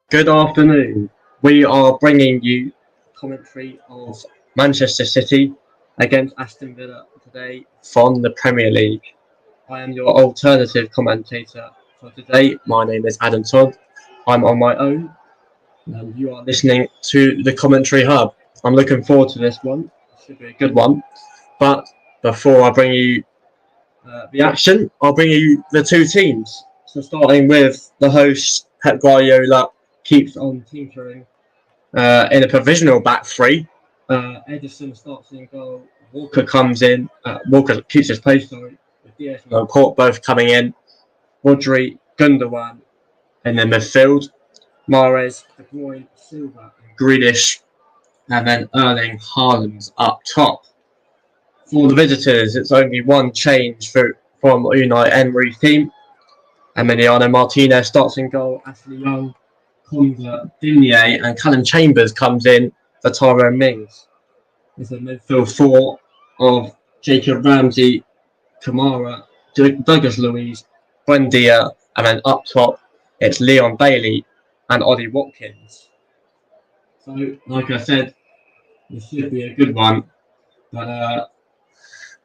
Good afternoon. We are bringing you commentary of Manchester City against Aston Villa today from the Premier League. I am your alternative commentator for today. My name is Adam Todd. I'm on my own, and you are listening to the Commentary Hub. I'm looking forward to this one. It should be a good one. But before I bring you the action, I'll bring you the two teams. So starting with the host, Pep Guardiola, keeps on tinkering in a provisional back three. Edison starts in goal. Walker comes in. Walker keeps his place, with Diaz and Laporte both coming in. Rodri, Gundogan in the midfield. Mahrez, De Bruyne, Silva, and Grealish. And then Erling Haaland up top. For the visitors, it's only one change from Unai Emery's team. Emiliano Martinez starts in goal. Ashley Young, Konza, Digne, and Callum Chambers comes in for Tyrone Mings. There's a midfield four of Jacob Ramsey, Kamara, Douglas Luiz, Buendia, and then up top it's Leon Bailey and Ollie Watkins. So, like I said, this should be a good one. But,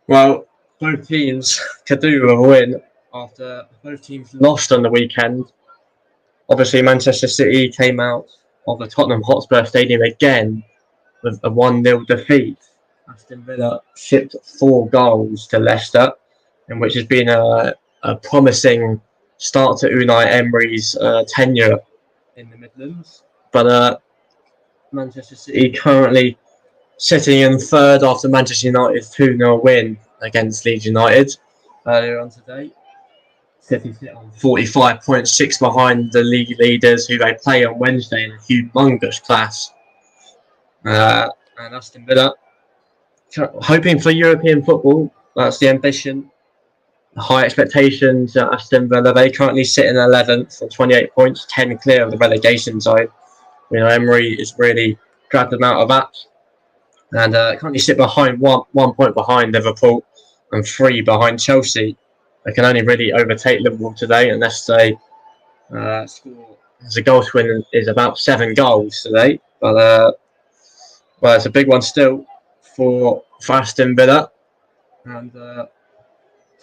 both teams could do with a win after both teams lost on the weekend. Obviously, Manchester City came out of the Tottenham Hotspur Stadium again with a 1-0 defeat. Aston Villa shipped 4 goals to Leicester, in which has been a promising start to Unai Emery's tenure in the Midlands. But Manchester City currently sitting in third after Manchester United's 2-0 win against Leeds United earlier on today. City sit on 45 points, 6 behind the league leaders who they play on Wednesday in a humongous clash. And Aston Villa hoping for European football. That's the ambition. High expectations at Aston Villa. They currently sit in 11th on 28 points, 10 clear of the relegation zone. Emery has really dragged them out of that. And currently sit behind one point behind Liverpool and 3 behind Chelsea. They can only really overtake Liverpool today unless they score. The goal win is about 7 goals today. But it's a big one still for Aston Villa. And about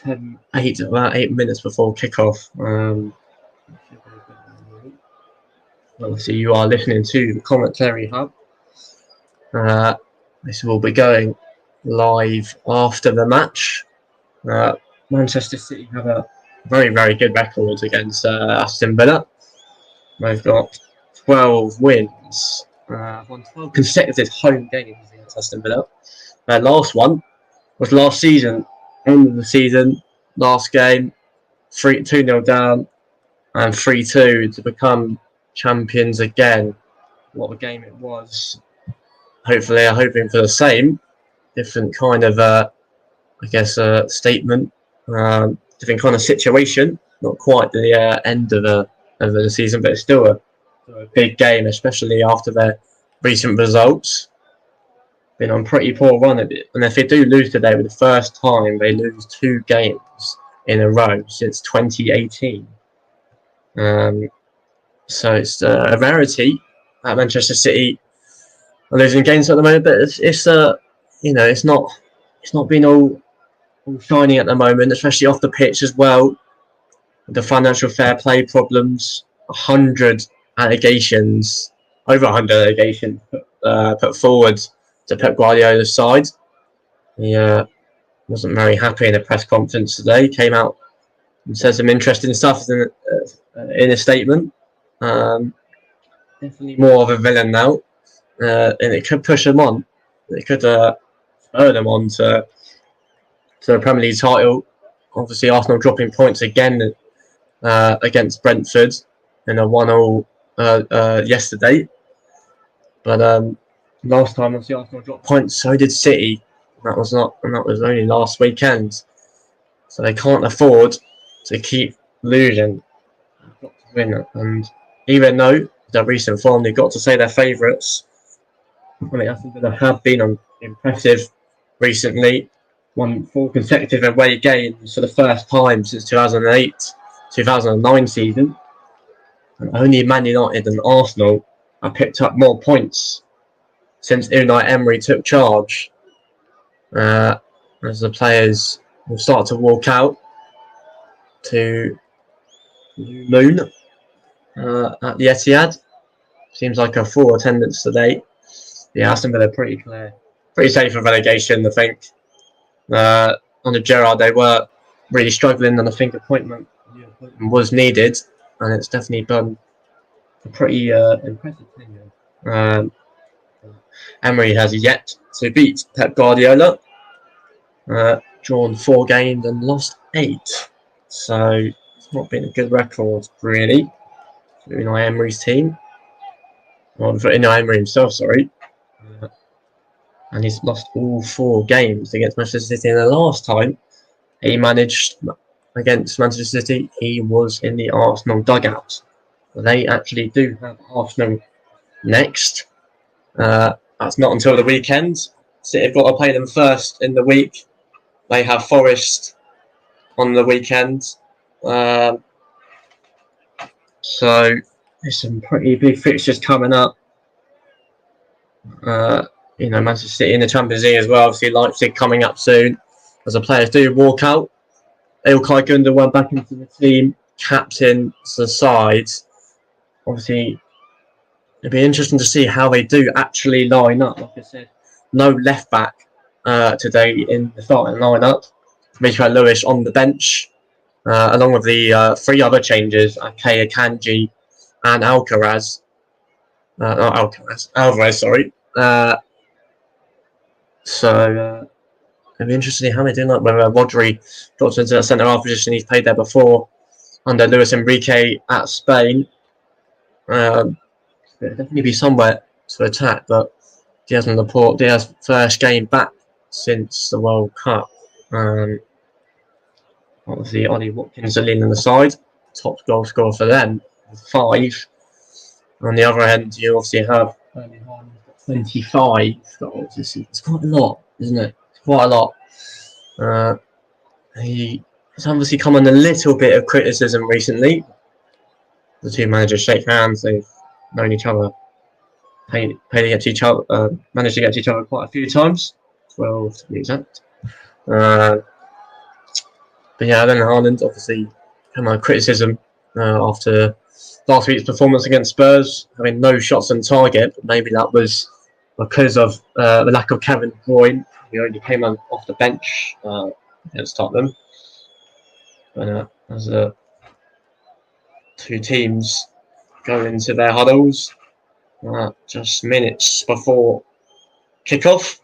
8 minutes before kickoff. Obviously, you are listening to the Commentary Hub. This will be going live after the match. Manchester City have a very, very good record against Aston Villa. They've got 12 wins, won 12 consecutive home games against Aston Villa. Their last one was last season, end of the season, last game, 2-0 down and 3-2 to become champions again. What a game it was. Hopefully, I'm hoping for the same. Different kind of, statement. Different kind of situation. Not quite the end of the season, but it's still a big game, especially after their recent results. Been on pretty poor run of it, and if they do lose today, for the first time they lose 2 games in a row since 2018. So it's a rarity at Manchester City are losing games at the moment, but it's not been all shining at the moment, especially off the pitch as well. The financial fair play problems, over 100 allegations put forward to Pep Guardiola's side. He wasn't very happy in a press conference today. Came out and said some interesting stuff in a statement. Definitely more of a villain now. and it could push them on. It could spur them on to the Premier League title. Obviously, Arsenal dropping points again against Brentford in a 1-1 yesterday. But last time, obviously, Arsenal dropped points, so did City. That was only last weekend. So they can't afford to keep losing. They've got to win it. And even though their recent form, they've got to say they're favourites. I mean, Aston Villa have been impressive recently. Won 4 consecutive away games for the first time since 2008-2009 season. And only Man United and Arsenal have picked up more points since Unai Emery took charge. As the players will start to walk out to Blue Moon at the Etihad. Seems like a full attendance today. Yeah, Aston Villa pretty clear. Pretty safe for relegation, I think. Under Gerrard, they were really struggling, and I think appointment was needed, and it's definitely done a pretty impressive tenure. Emery has yet to beat Pep Guardiola. Drawn 4 games and lost 8. So it's not been a good record, really, for Unai Emery's team. Or for Unai Emery himself, sorry. And he's lost all 4 games against Manchester City. And the last time he managed against Manchester City, he was in the Arsenal dugout. They actually do have Arsenal next. That's not until the weekend. City have got to play them first in the week. They have Forest on the weekend. So there's some pretty big fixtures coming up. Manchester City in the Champions League as well. Obviously, Leipzig coming up soon. As the players do walk out, Ilkay Gundogan back into the team, captain the side. Obviously, it'll be interesting to see how they do actually line up. Like I said, no left back today in the starting lineup. Michael Lewis on the bench, along with the 3 other changes: Akay Akanji and Alvarez. Sorry. So it'll be interesting how they do that. Whether Rodri drops into that centre half position, he's played there before under Luis Enrique at Spain. There'll definitely be somewhere to attack, but Diaz first game back since the World Cup. Obviously, Ollie Watkins are leading the side, top goal scorer for them, with 5. On the other end, you obviously have 25 goals. It's quite a lot, isn't it? It's quite a lot. He's obviously come on a little bit of criticism recently. The 2 managers shake hands. They've known each other, managed to get to each other quite a few times. 12 to be exact. But yeah, then Haaland obviously come on criticism after last week's performance against Spurs, having no shots on target. But maybe that was because of the lack of Kevin De Bruyne. He only came off the bench against Tottenham. But as 2 teams go into their huddles, just minutes before kickoff.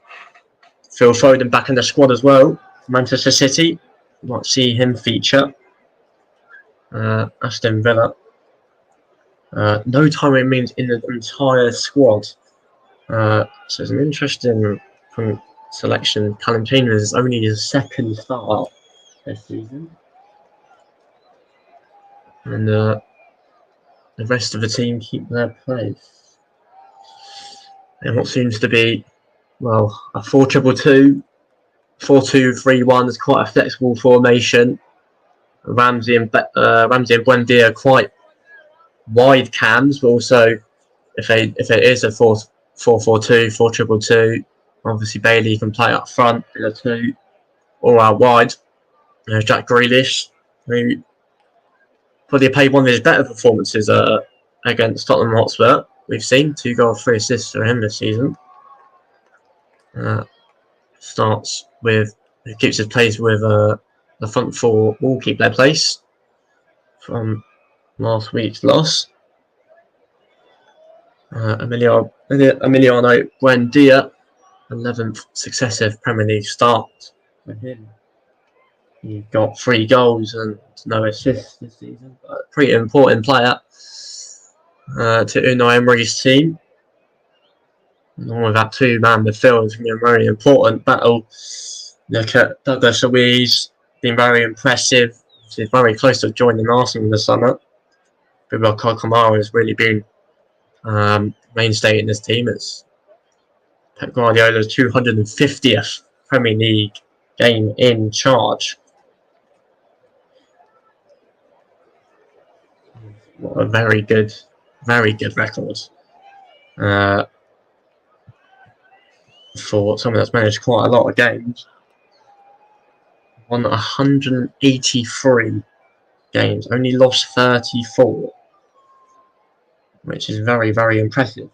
Phil Foden back in the squad as well. Manchester City. Might see him feature. Aston Villa. No Tyrone Mings in the entire squad. So it's an interesting selection. Callum Chambers is only his 2nd start this season. And the rest of the team keep their place. And what seems to be, a 4-2-2. 4-2-3-1 is quite a flexible formation. Ramsey and Buendia are quite wide cams, but also if it is a 4-4-2, 4-2-2, obviously Bailey can play up front in a 2 or out wide. Jack Grealish, who probably played one of his better performances against Tottenham Hotspur. We've seen 2 goals, 3 assists for him this season. Keeps his place with the front 4 all keep their place from last week's loss. Emiliano Buendia, 11th successive Premier League start for him. He got 3 goals and no assists this season, but a pretty important player to Unai Emery's team. Along with that 2-man midfield, it's going to be a very important battle. Look at Douglas Luiz, been very impressive. He's very close to joining Arsenal in the summer. Bukayo Kamara has really been mainstay in this team. It's Pep Guardiola's 250th Premier League game in charge. What a very good record for someone that's managed quite a lot of games. Won 183 games, only lost 34, which is very, very impressive.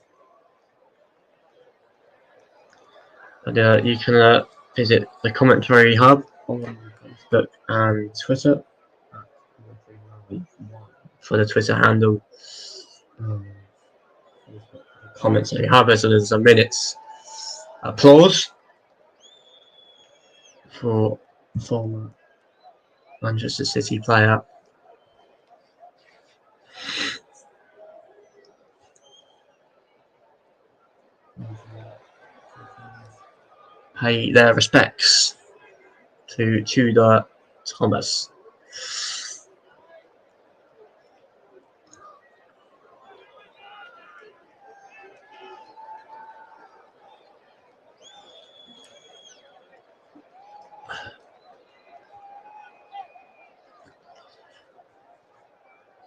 And you can visit the commentary hub on Facebook and Twitter for the Twitter handle. Commentary hub, so there's a minute's applause for former Manchester City player pay their respects to Tudor Thomas.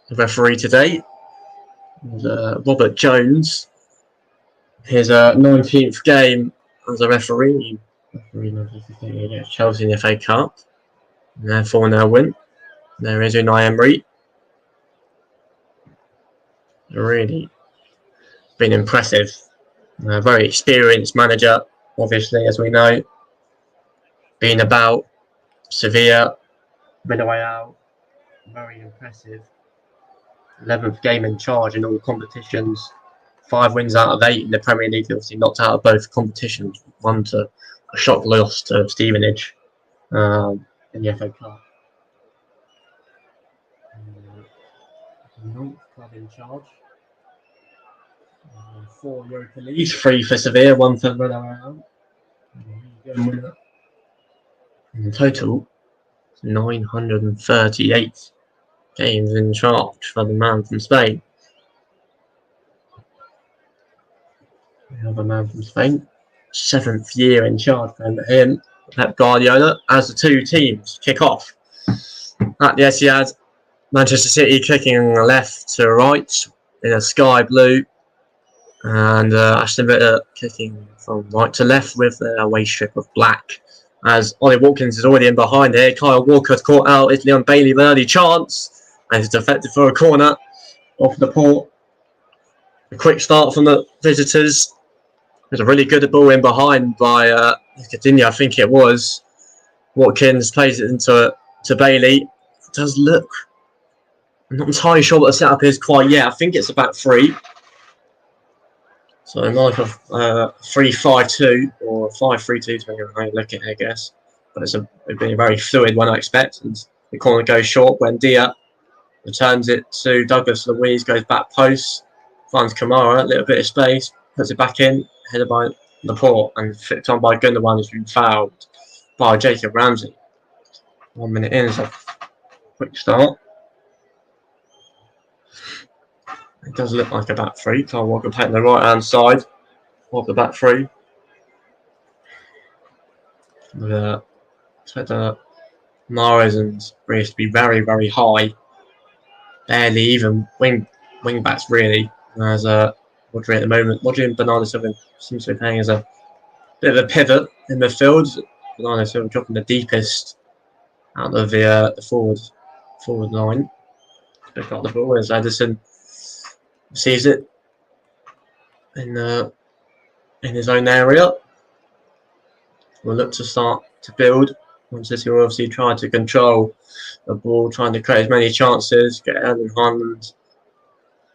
The referee today was Robert Jones. His 19th game as a referee. Against Chelsea in the FA Cup. And their 4-0 win. There is Unai Emery. Really been impressive. Very experienced manager, obviously, as we know. Been about Sevilla, Villarreal. Very impressive. 11th game in charge in all competitions. 5 wins out of 8 in the Premier League. Obviously knocked out of both competitions. 1 to a shock loss to Stevenage in the FA Cup. 9th club in charge. 4 Europa Leagues, 3 for Sevilla, 1 for Villarreal. In total, 938 games in charge for the man from Spain. Another man from Spain. 7th year in charge for him, Pep Guardiola, as the 2 teams kick off. At the Etihad, Manchester City kicking left to right in a sky blue, and Aston Villa kicking from right to left with their away strip of black. As Ollie Watkins is already in behind here, Kyle Walker caught out. It's Leon Bailey, an early chance, and he's deflected for a corner off the port. A quick start from the visitors. There's a really good ball in behind by Coutinho, I think it was. Watkins plays it into Bailey. It does look. I'm not entirely sure what the setup is quite yet. I think it's about 3. So like a 3-5-2 or 5-3-2, depending on how you look at it, I guess. But it's been a very fluid one, I expect. And the corner goes short when Dia returns it to Douglas Luiz, goes back post, finds Kamara, a little bit of space, puts it back in, headed by Laporte, and flipped on by Gundogan, who's been fouled by Jacob Ramsey. 1 minute in, so quick start. It does look like a back 3. Kyle Walker playing the right hand side of the back 3. Mahrez and Reece to be very, very high. Barely even wing backs really. As Rodri at the moment. Rodri and Bernardo Silva seems to be playing as a bit of a pivot in the field. Bernardo Silva dropping the deepest out of the forward line. Pick up the ball as Ederson sees it in his own area. We'll look to start to build. Manchester will obviously try to control the ball, trying to create as many chances, get Erling Haaland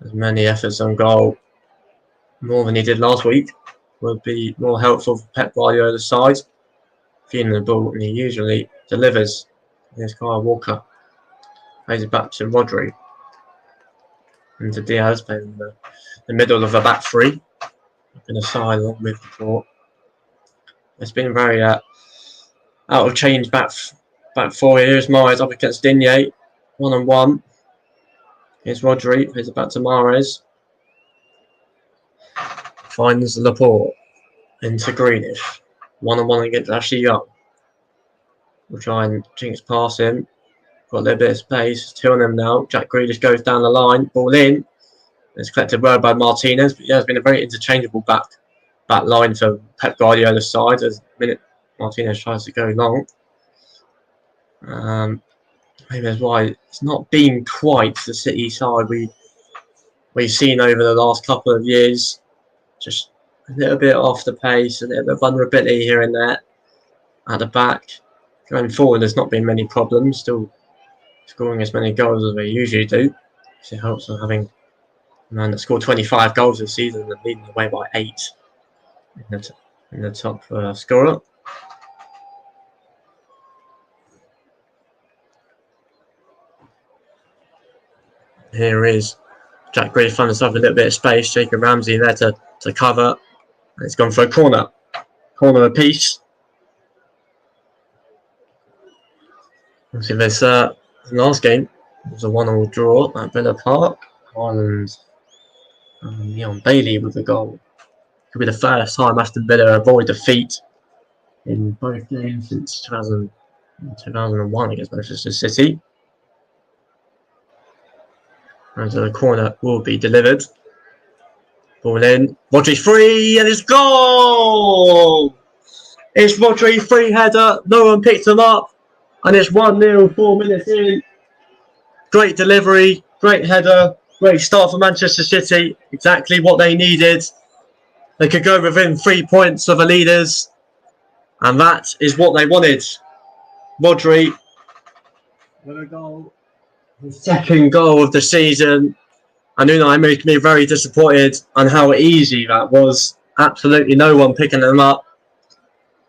as many efforts on goal more than he did last week. Would be more helpful for Pep Guardiola's side. Feeding the ball, and he usually delivers. Here's Kyle Walker. Plays it back to Rodri. Into Diaz, playing in the middle of a back three. In a side along with the court. It's been very out of change back four. Here's Mahrez up against Digne. 1-on-1. Here's Rodri. Plays it back to Mahrez. Finds Laporte into Greenish. 1-on-1 against Ashley Young. We'll try and jinx past him. Got a little bit of space. 2 on him now. Jack Grealish goes down the line. Ball in. It's collected well by Martinez. But yeah, it's been a very interchangeable back line for Pep Guardiola's side. As the minute Martinez tries to go long. Maybe that's why it's not been quite the City side we've seen over the last couple of years. Just a little bit off the pace, a little bit of vulnerability here and there at the back. Going forward, there's not been many problems. Still scoring as many goals as they usually do. So it helps them having a man that scored 25 goals this season and leading the way by 8 in the top scorer. Here is Jack Grealish finding himself a little bit of space. Jacob Ramsey there to cover. And it's gone for a corner. Corner apiece. Obviously, this last game was a 1-1 draw at Villa Park. Haaland and Leon Bailey with the goal. Could be the first time Aston Villa avoid defeat in both games since 2001 against Manchester City. And so the corner will be delivered. Ball in. Rodri free and it's goal! It's Rodri free header. No one picked him up. And it's 1-0, 4 minutes in. Great delivery, great header, great start for Manchester City. Exactly what they needed. They could go within 3 points of the leaders. And that is what they wanted. Rodri with a goal. His second goal of the season. And Unai made me very disappointed on how easy that was. Absolutely no one picking them up.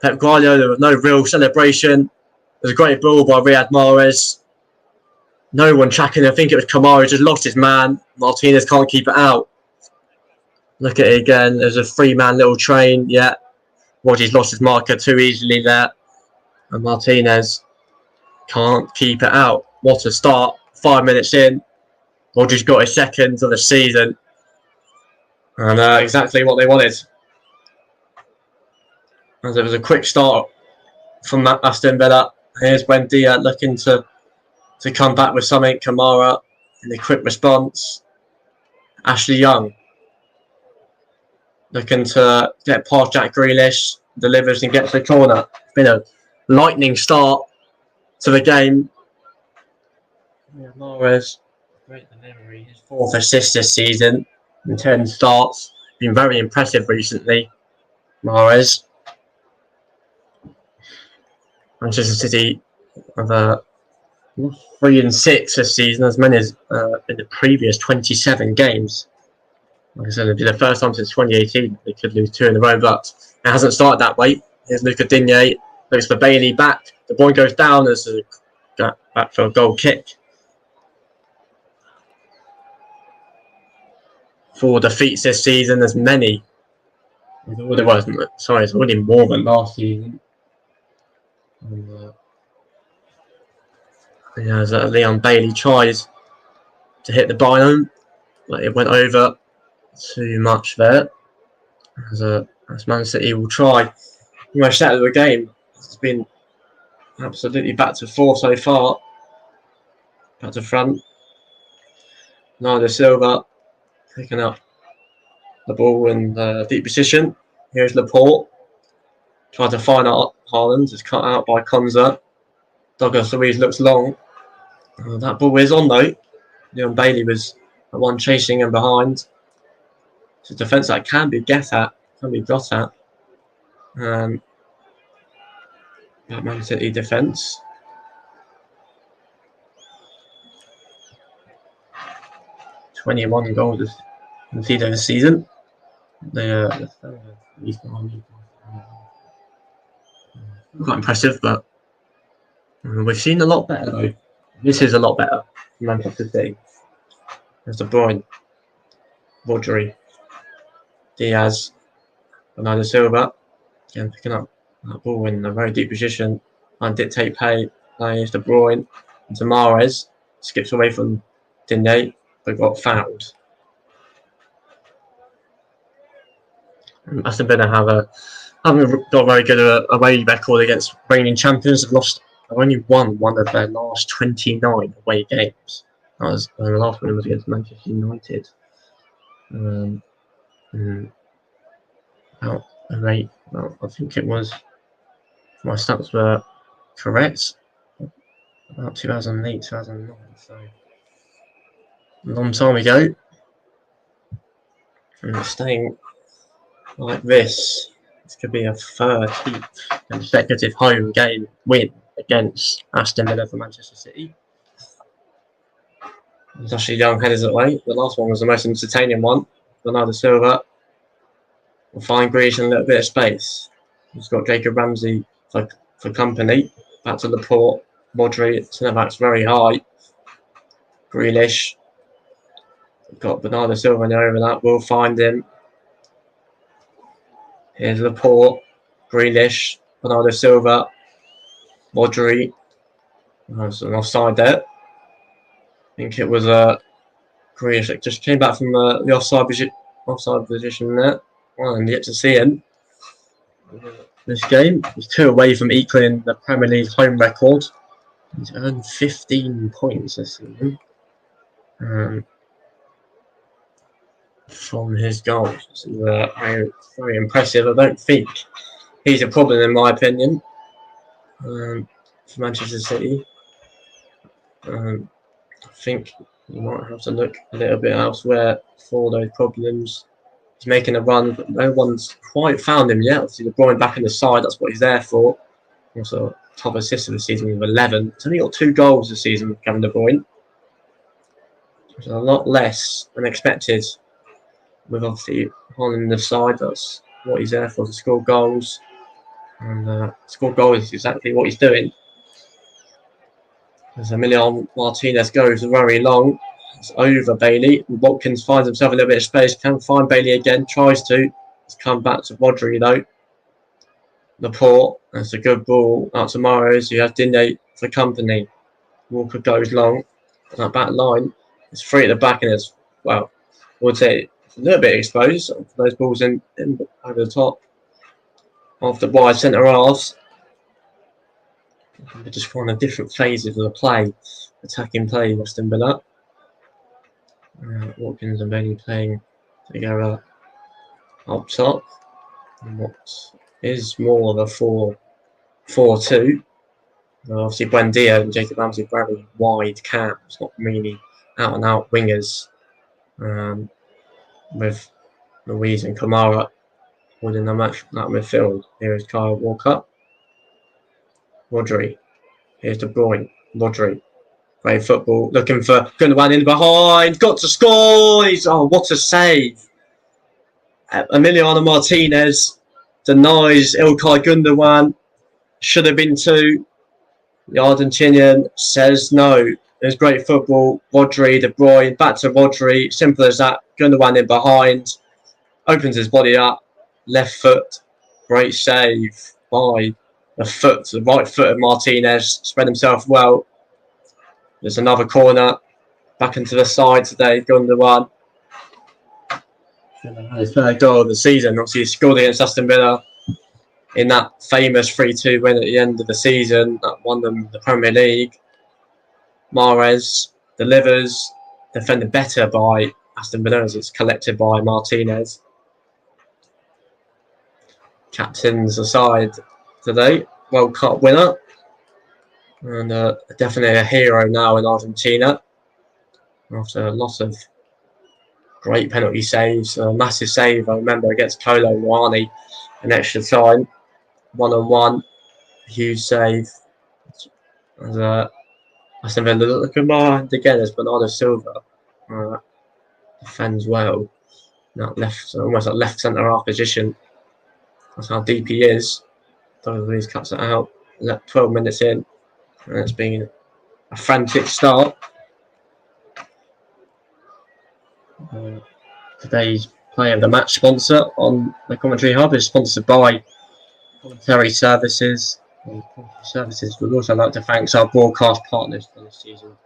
Pep Guardiola with no real celebration. It was a great ball by Riyad Mahrez. No one tracking. I think it was Kamara just lost his man. Martinez can't keep it out. Look at it again. There's a 3-man little train. Yeah. Rodri's lost his marker too easily there. And Martinez can't keep it out. What a start. 5 minutes in. Rodri's got his second of the season. And exactly what they wanted. As it was a quick start from Aston Villa. Here's Buendia looking to come back with something. Kamara in a quick response. Ashley Young looking to get past Jack Grealish. Delivers and gets the corner. It's been a lightning start to the game. Yeah, Mahrez, great delivery. His 4th assist this season in 10 starts. Been very impressive recently. Mahrez. Manchester City have 3-6 this season, as many as in the previous 27 games. Like I said, it'll be the first time since 2018 they could lose 2 in a row, but it hasn't started that way. Here's Luca Digne, looks for Bailey back. The ball goes down as back for a goal kick. 4 defeats this season, as many. It's already more than last season. And, as Leon Bailey tries to hit the byline, but it went over too much there. As Man City will try almost out of the game. It's been absolutely back to 4 so far. Back to front. Nada Silva picking up the ball in the deep position. Here's Laporte. Tried to find out Haaland. It's cut out by Konza. Douglas Luiz looks long. That ball is on though. Leon Bailey was the one chasing him behind. It's a defence that can be got at. That Man City defence. "21 goals conceded this season. Quite impressive, but we've seen a lot better though. This is a lot better from Manchester City. There's De Bruyne, Rodri, Diaz, Bernardo Silva, again picking up that ball in a very deep position and dictate play. Plays De Bruyne into Mahrez, skips away from Digne, but got fouled. Aston Villa haven't got a very good away record against reigning champions. They've only won one of their last 29 away games. The last one was against Manchester United. About a rate, well, I think it was, my stats were correct, about 2008, 2009, so a long time ago. And staying like this could be a 13th consecutive home game win against Aston Villa for Manchester City. There's actually young headers away. The last one was the most entertaining one. Bernardo Silva will find Grealish in a little bit of space. He's got Jacob Ramsey for company. Back to Laporte. Modric, centre back's very high. Grealish. We've got Bernardo Silva in the overlap. We'll find him. Here's Laporte. Grealish. Bernardo Silva. Modric. There's an offside there. I think it was Grealish that just came back from the offside position there. Well, and yet to see him this game. He's 2 away from equaling the Premier League home record. He's earned 15 points this season from his goals. This is very impressive. I don't think he's a problem in my opinion for Manchester City. I think you might have to look a little bit elsewhere for those problems. He's making a run, but no one's quite found him yet. Obviously, De Bruyne back in the side, that's what he's there for. Also, top assist of the season with 11. He's only got 2 goals this season with Kevin De Bruyne. So a lot less than expected with obviously Holland in the side. That's what he's there for, to score goals. And score goals is exactly what he's doing. As Emiliano Martinez goes very long. It's over Bailey. Watkins finds himself a little bit of space. Can't find Bailey again. Tries to. It's come back to Rodri though. Laporte. That's a good ball out to Mahrez. You have Digne for company. Walker goes long. That back line. It's free at the back and it's, well, I would say it's a little bit exposed. Those balls in over the top of the wide centre halves. We're just finding different phases of the play. Attacking play, Aston Villa. Watkins and Bailey playing together up top. And what is more of a 4-4-2. Obviously, Buendia and Jacob Ramsey very wide cams, not really out and out wingers. With Louise and Kamara holding the match that midfield. Here is Kyle Walker. Rodri. Here's De Bruyne. Rodri. Great football. Looking for Gundogan in behind. Got to score. Oh, what a save. Emiliano Martinez denies Ilkay Gundogan. Should have been 2. The Argentinian says no. There's great football. Rodri, De Bruyne, back to Rodri. Simple as that. Gundogan in behind. Opens his body up. Left foot. Great save by the right foot of Martinez. Spread himself well. There's another corner. Back into the side today. Gundogan. His 3rd goal of the season. Obviously, he scored against Aston Villa in that famous 3-2 win at the end of the season that won them the Premier League. Mahrez delivers, defended better by Aston Villa as it's collected by Martinez. Captains aside today, World Cup winner, and definitely a hero now in Argentina after a lot of great penalty saves. A massive save, I remember, against Kolo Muani in extra time. 1-on-1, huge save. As Aston Villa look behind again as Bernardo Silva defends well. that left, almost like left centre half position. That's how deep he is. David Luiz cuts it out. 12 minutes in, and it's been a frantic start. Today's Player of the Match sponsor on the Commentary Hub is sponsored by Commentary Services. We'd also like to thank our broadcast partners for this season,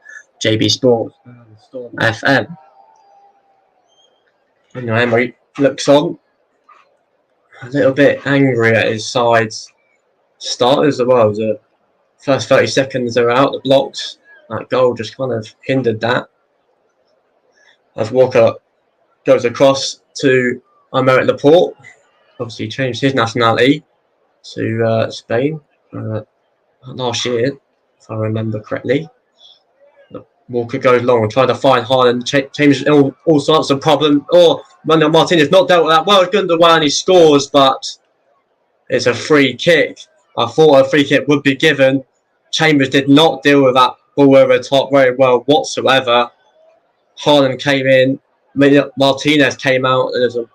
JB Sports and Storm FM. And Emery looks on, a little bit angry at his side's starters as well. The first 30 seconds are out, the blocks. That goal just kind of hindered that. As Walker goes across to Aymeric Laporte, obviously changed his nationality to Spain last year, if I remember correctly. Walker goes long and tries to find Haaland, changes all sorts of problems. Manuel Martinez not dealt with that well. Gundogan, he scores, but it's a free kick. I thought a free kick would be given. Chambers did not deal with that ball over the top very well whatsoever. Haaland came in, Martinez came out, and there's a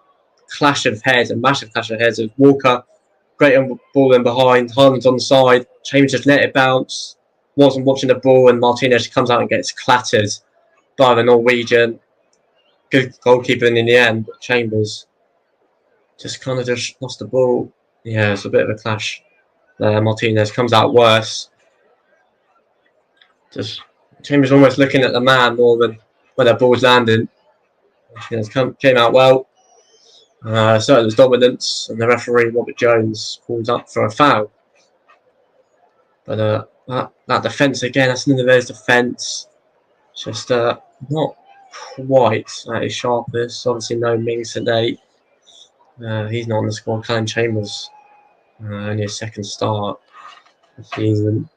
clash of heads, a massive clash of heads. With Walker, great ball in behind, Haaland's on the side, Chambers just let it bounce, wasn't watching the ball, and Martinez comes out and gets clattered by the Norwegian. Good goalkeeper in the end, but Chambers just kind of just lost the ball. Yeah, it's a bit of a clash there. Martinez comes out worse. Just Chambers almost looking at the man more than where the ball's landing. Martinez came out well. So it was dominance, and the referee Robert Jones calls up for a foul. But that defence again, that's another defence. Just not quite at his sharpest. Obviously, no Mings today. He's not on the squad. Callum Chambers, only his second start this season.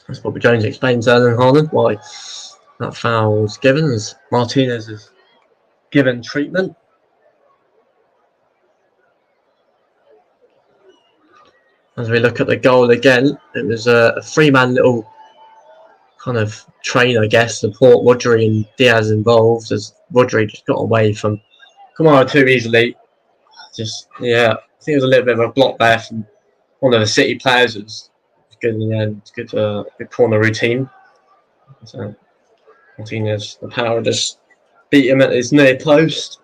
As Bobby Jones explains earlier in Haaland why that foul was given, as Martinez is given treatment. As we look at the goal again, it was a three-man little kind of train, I guess. Support Rodri and Diaz involved, as Rodri just got away from Kamara too easily. I think it was a little bit of a block there from one of the City players. It was good in the end. Good corner routine. So Martinez, the power, just beat him at his near post.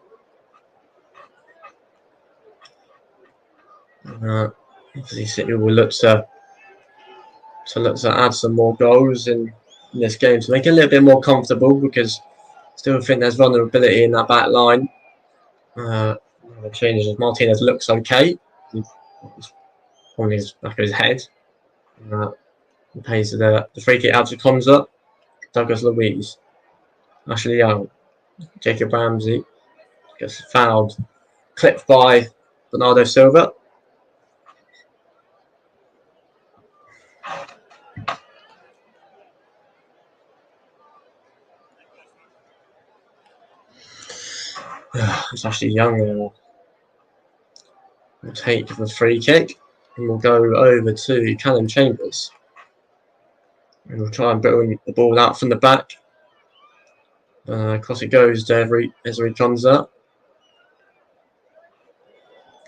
Obviously, City will look to add some more goals in this game to make it a little bit more comfortable, because I still think there's vulnerability in that back line. The changes. Martinez looks okay. He's on his back of his head. He pays the free kick out to Konza, Douglas Luiz, Ashley Young, Jacob Ramsey gets fouled, clipped by Bernardo Silva. It's Ashley Young will take the free kick, and we'll go over to Callum Chambers. And we'll try and bring the ball out from the back. Across it goes to Ezri Konza.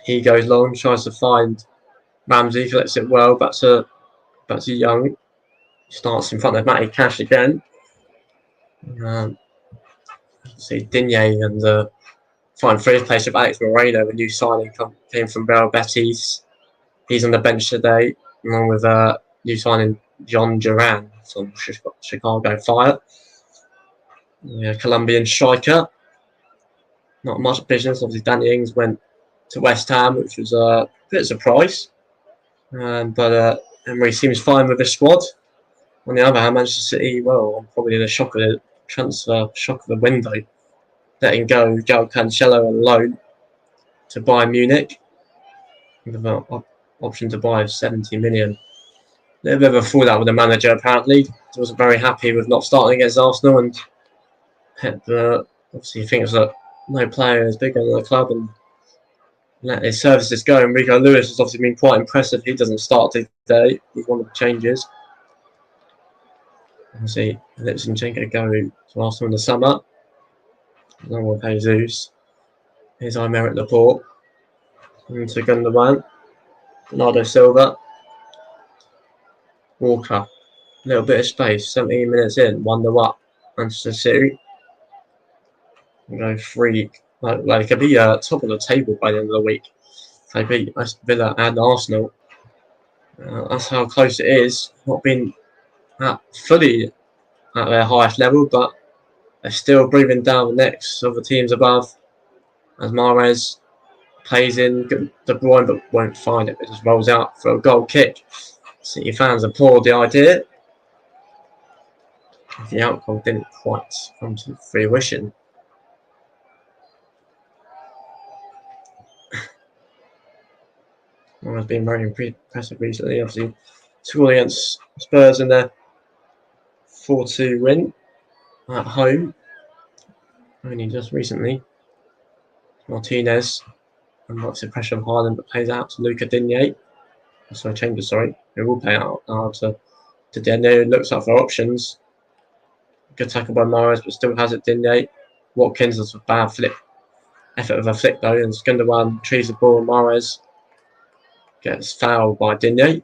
He goes long, tries to find Ramsey, collects it well, back to Young. Starts in front of Matty Cash again. See Digne and find first place of Alex Moreno, a new signing came from Real Betis. He's on the bench today, along with new signing John Duran from Chicago Fire. Colombian striker. Not much business. Obviously, Danny Ings went to West Ham, which was a bit of a surprise. But Emery seems fine with the squad. On the other hand, Manchester City, well, probably the shock of the transfer, shock of the window, letting go João Cancelo on loan to Bayern Munich with an option to buy of 70 million. A little bit of a fallout with the manager, apparently. He wasn't very happy with not starting against Arsenal, and obviously thinks that no player is bigger than the club and let his services go. And Rico Lewis has obviously been quite impressive. He doesn't start today. He's one of the changes. Obviously, Zinchenko go to Arsenal in the summer. No one pays Jesus. Here's Aymeric Laporte. Into Gundogan. Bernardo Silva. Walker. A little bit of space. 17 minutes in. 1-0 up. Manchester City. Go free. Like they could be top of the table by the end of the week. If they beat Aston Villa and Arsenal. That's how close it is. Not been fully at their highest level, but they're still breathing down the necks of the teams above. As Mahrez plays in De Bruyne, but won't find it. It just rolls out for a goal kick. City fans applaud the idea. The outcome didn't quite come to fruition. Mahrez been very impressive recently. Obviously, scored against Spurs in their 4-2 win at home. Only just recently. Martinez unlocks the pressure of Haaland, but plays out to Luca Digne. Sorry, Chambers, sorry. It will play out to Digne. Looks up for options. Good tackle by Mahrez, but still has it Digne. Watkins has a bad flip. Effort of a flick though, and Gundogan retrieves the ball. Mahrez gets fouled by Digne.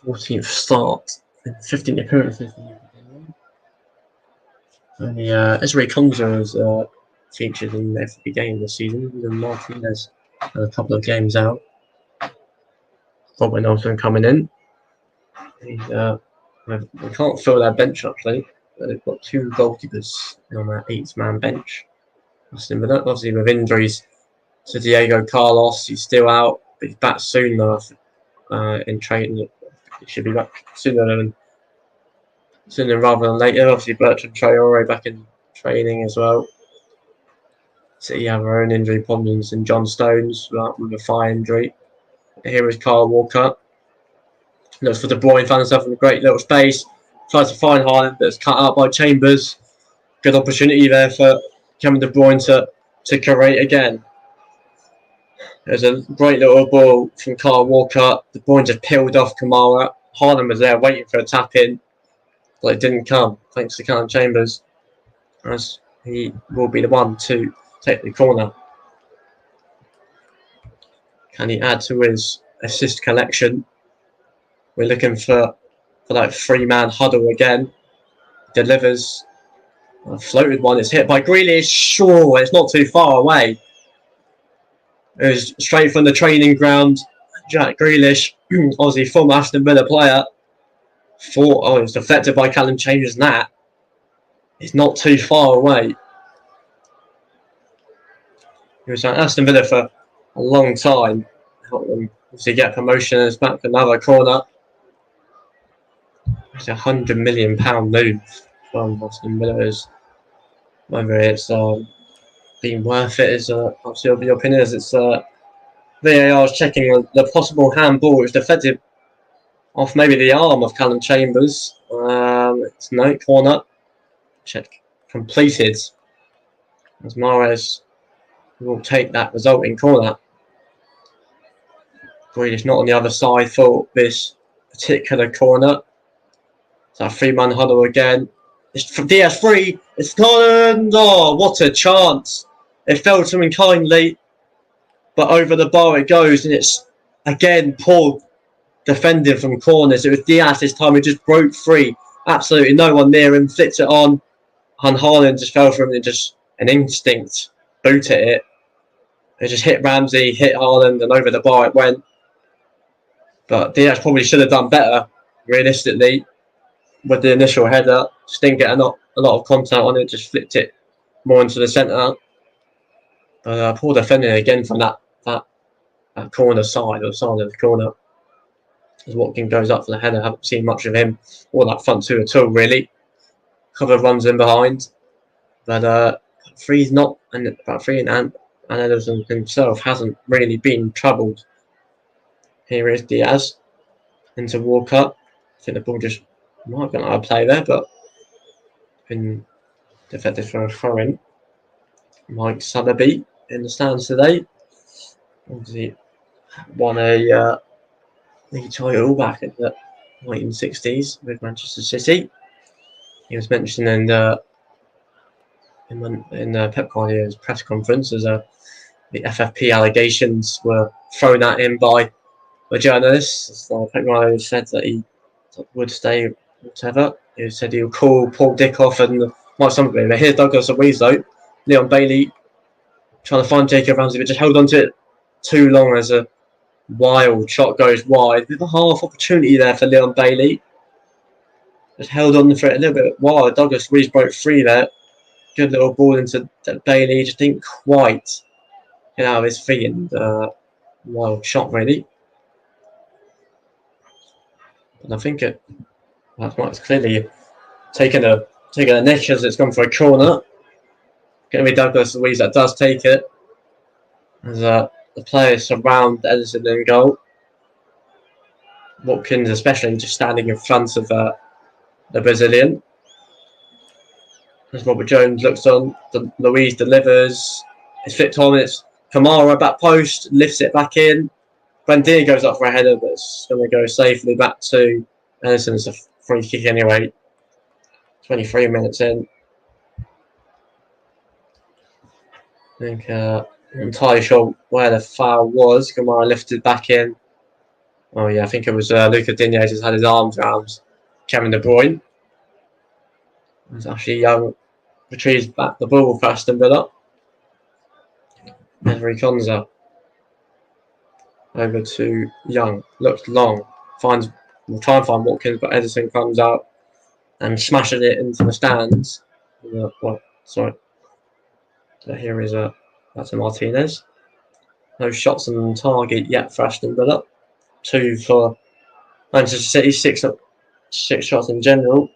"14th start in 15 appearances." Only Ezri Konsa has featured in every game this season. Even Martinez had a couple of games out. Robin Olsen coming in. We can't fill their bench actually. They've got 2 goalkeepers on their 8-man bench. Obviously with injuries to Diego Carlos, he's still out. But he's back soon though. In training, he should be back sooner rather than later. Obviously Bertrand Traore back in training as well. City have their own injury problems in John Stones with a thigh injury. Here is Kyle Walker. Looks for De Bruyne, found himself in a great little space. Tries to find Haaland, but it's cut out by Chambers. Good opportunity there for Kevin De Bruyne to create again. There's a great little ball from Kyle Walker. De Bruyne just peeled off Kamara. Haaland was there waiting for a tap in, but it didn't come, thanks to Callum Chambers, as he will be the one to take the corner. Can he add to his assist collection? We're looking for that 3-man huddle again. Delivers a floated one. It's hit by Grealish. Sure, it's not too far away. It was straight from the training ground. Jack Grealish, obviously former Aston Villa player, thought, it was deflected by Callum Chambers, and that is not too far away. He was at Aston Villa for a long time. Helped them obviously get promotion, and it's back for another corner. It's £100 million move from Aston Villa. Whether it's been worth it is obviously your opinion. As it's VAR is checking the possible handball, which deflected off maybe the arm of Callum Chambers. It's no corner. Check completed. As Mahrez will take that resulting corner. Grealish not on the other side for this particular corner. So a 3-man huddle again. It's from DS3. It's Holland. Oh, what a chance! It fell to him kindly, but over the bar it goes, and it's again poor defending from corners. It was Diaz this time. He just broke free. Absolutely no one near him. Flicked it on, and Haaland just fell for him and just an instinct boot at it. It just hit Ramsey, hit Haaland, and over the bar it went. But Diaz probably should have done better, realistically, with the initial header. Just didn't get a lot of contact on it, just flipped it more into the centre. But poor defending again from that corner side, or side of the corner. As Watkins goes up for the header, haven't seen much of him or that front 2 at all, really. Couple of runs in behind. But Free's not, and Ederson himself hasn't really been troubled. Here is Diaz into Walker. I think the ball just might have gone out of play there, but been defended for a throw-in. Mike Sotheby in the stands today. Obviously won a league title back in the 1960s with Manchester City. He was mentioned in the Pep Guardiola's press conference as the FFP allegations were thrown at him by the journalists. So Pep Guardiola said that he would stay, whatever. He said he would call Paul Dickoff and somebody. But here's Douglas Luiz though, Leon Bailey trying to find Jacob Ramsey, but just held onto it too long as a wild shot goes wide. With a half opportunity there for Leon Bailey. Just held on for it a little bit wild. Douglas Luiz broke free there. Good little ball into Bailey. Just didn't quite get out of his feet, and wild shot really. And I think it's clearly taking a nick as it's gone for a corner. Going to be Douglas Luiz that does take it. As the players surround Ederson in goal. Watkins especially just standing in front of the Brazilian. As Robert Jones looks on, Luiz delivers. It's flipped on, it's Kamara back post, lifts it back in. Buendia goes up for a header, but it's going to go safely back to Ederson. It's a free kick anyway. 23 minutes in. I think I'm entirely sure where the foul was. Kamara lifted back in. Oh yeah, I think it was Luca Digne just had his arms around Kevin De Bruyne. It was actually Young retrieves back the ball for Aston Villa. Henry Konza over to Young. Looks long. Will try and find Watkins, but Ederson comes out and smashes it into the stands. Sorry. So here is that's a Martinez. No shots on target yet for Aston Villa. 2 for Manchester City. Six shots in general.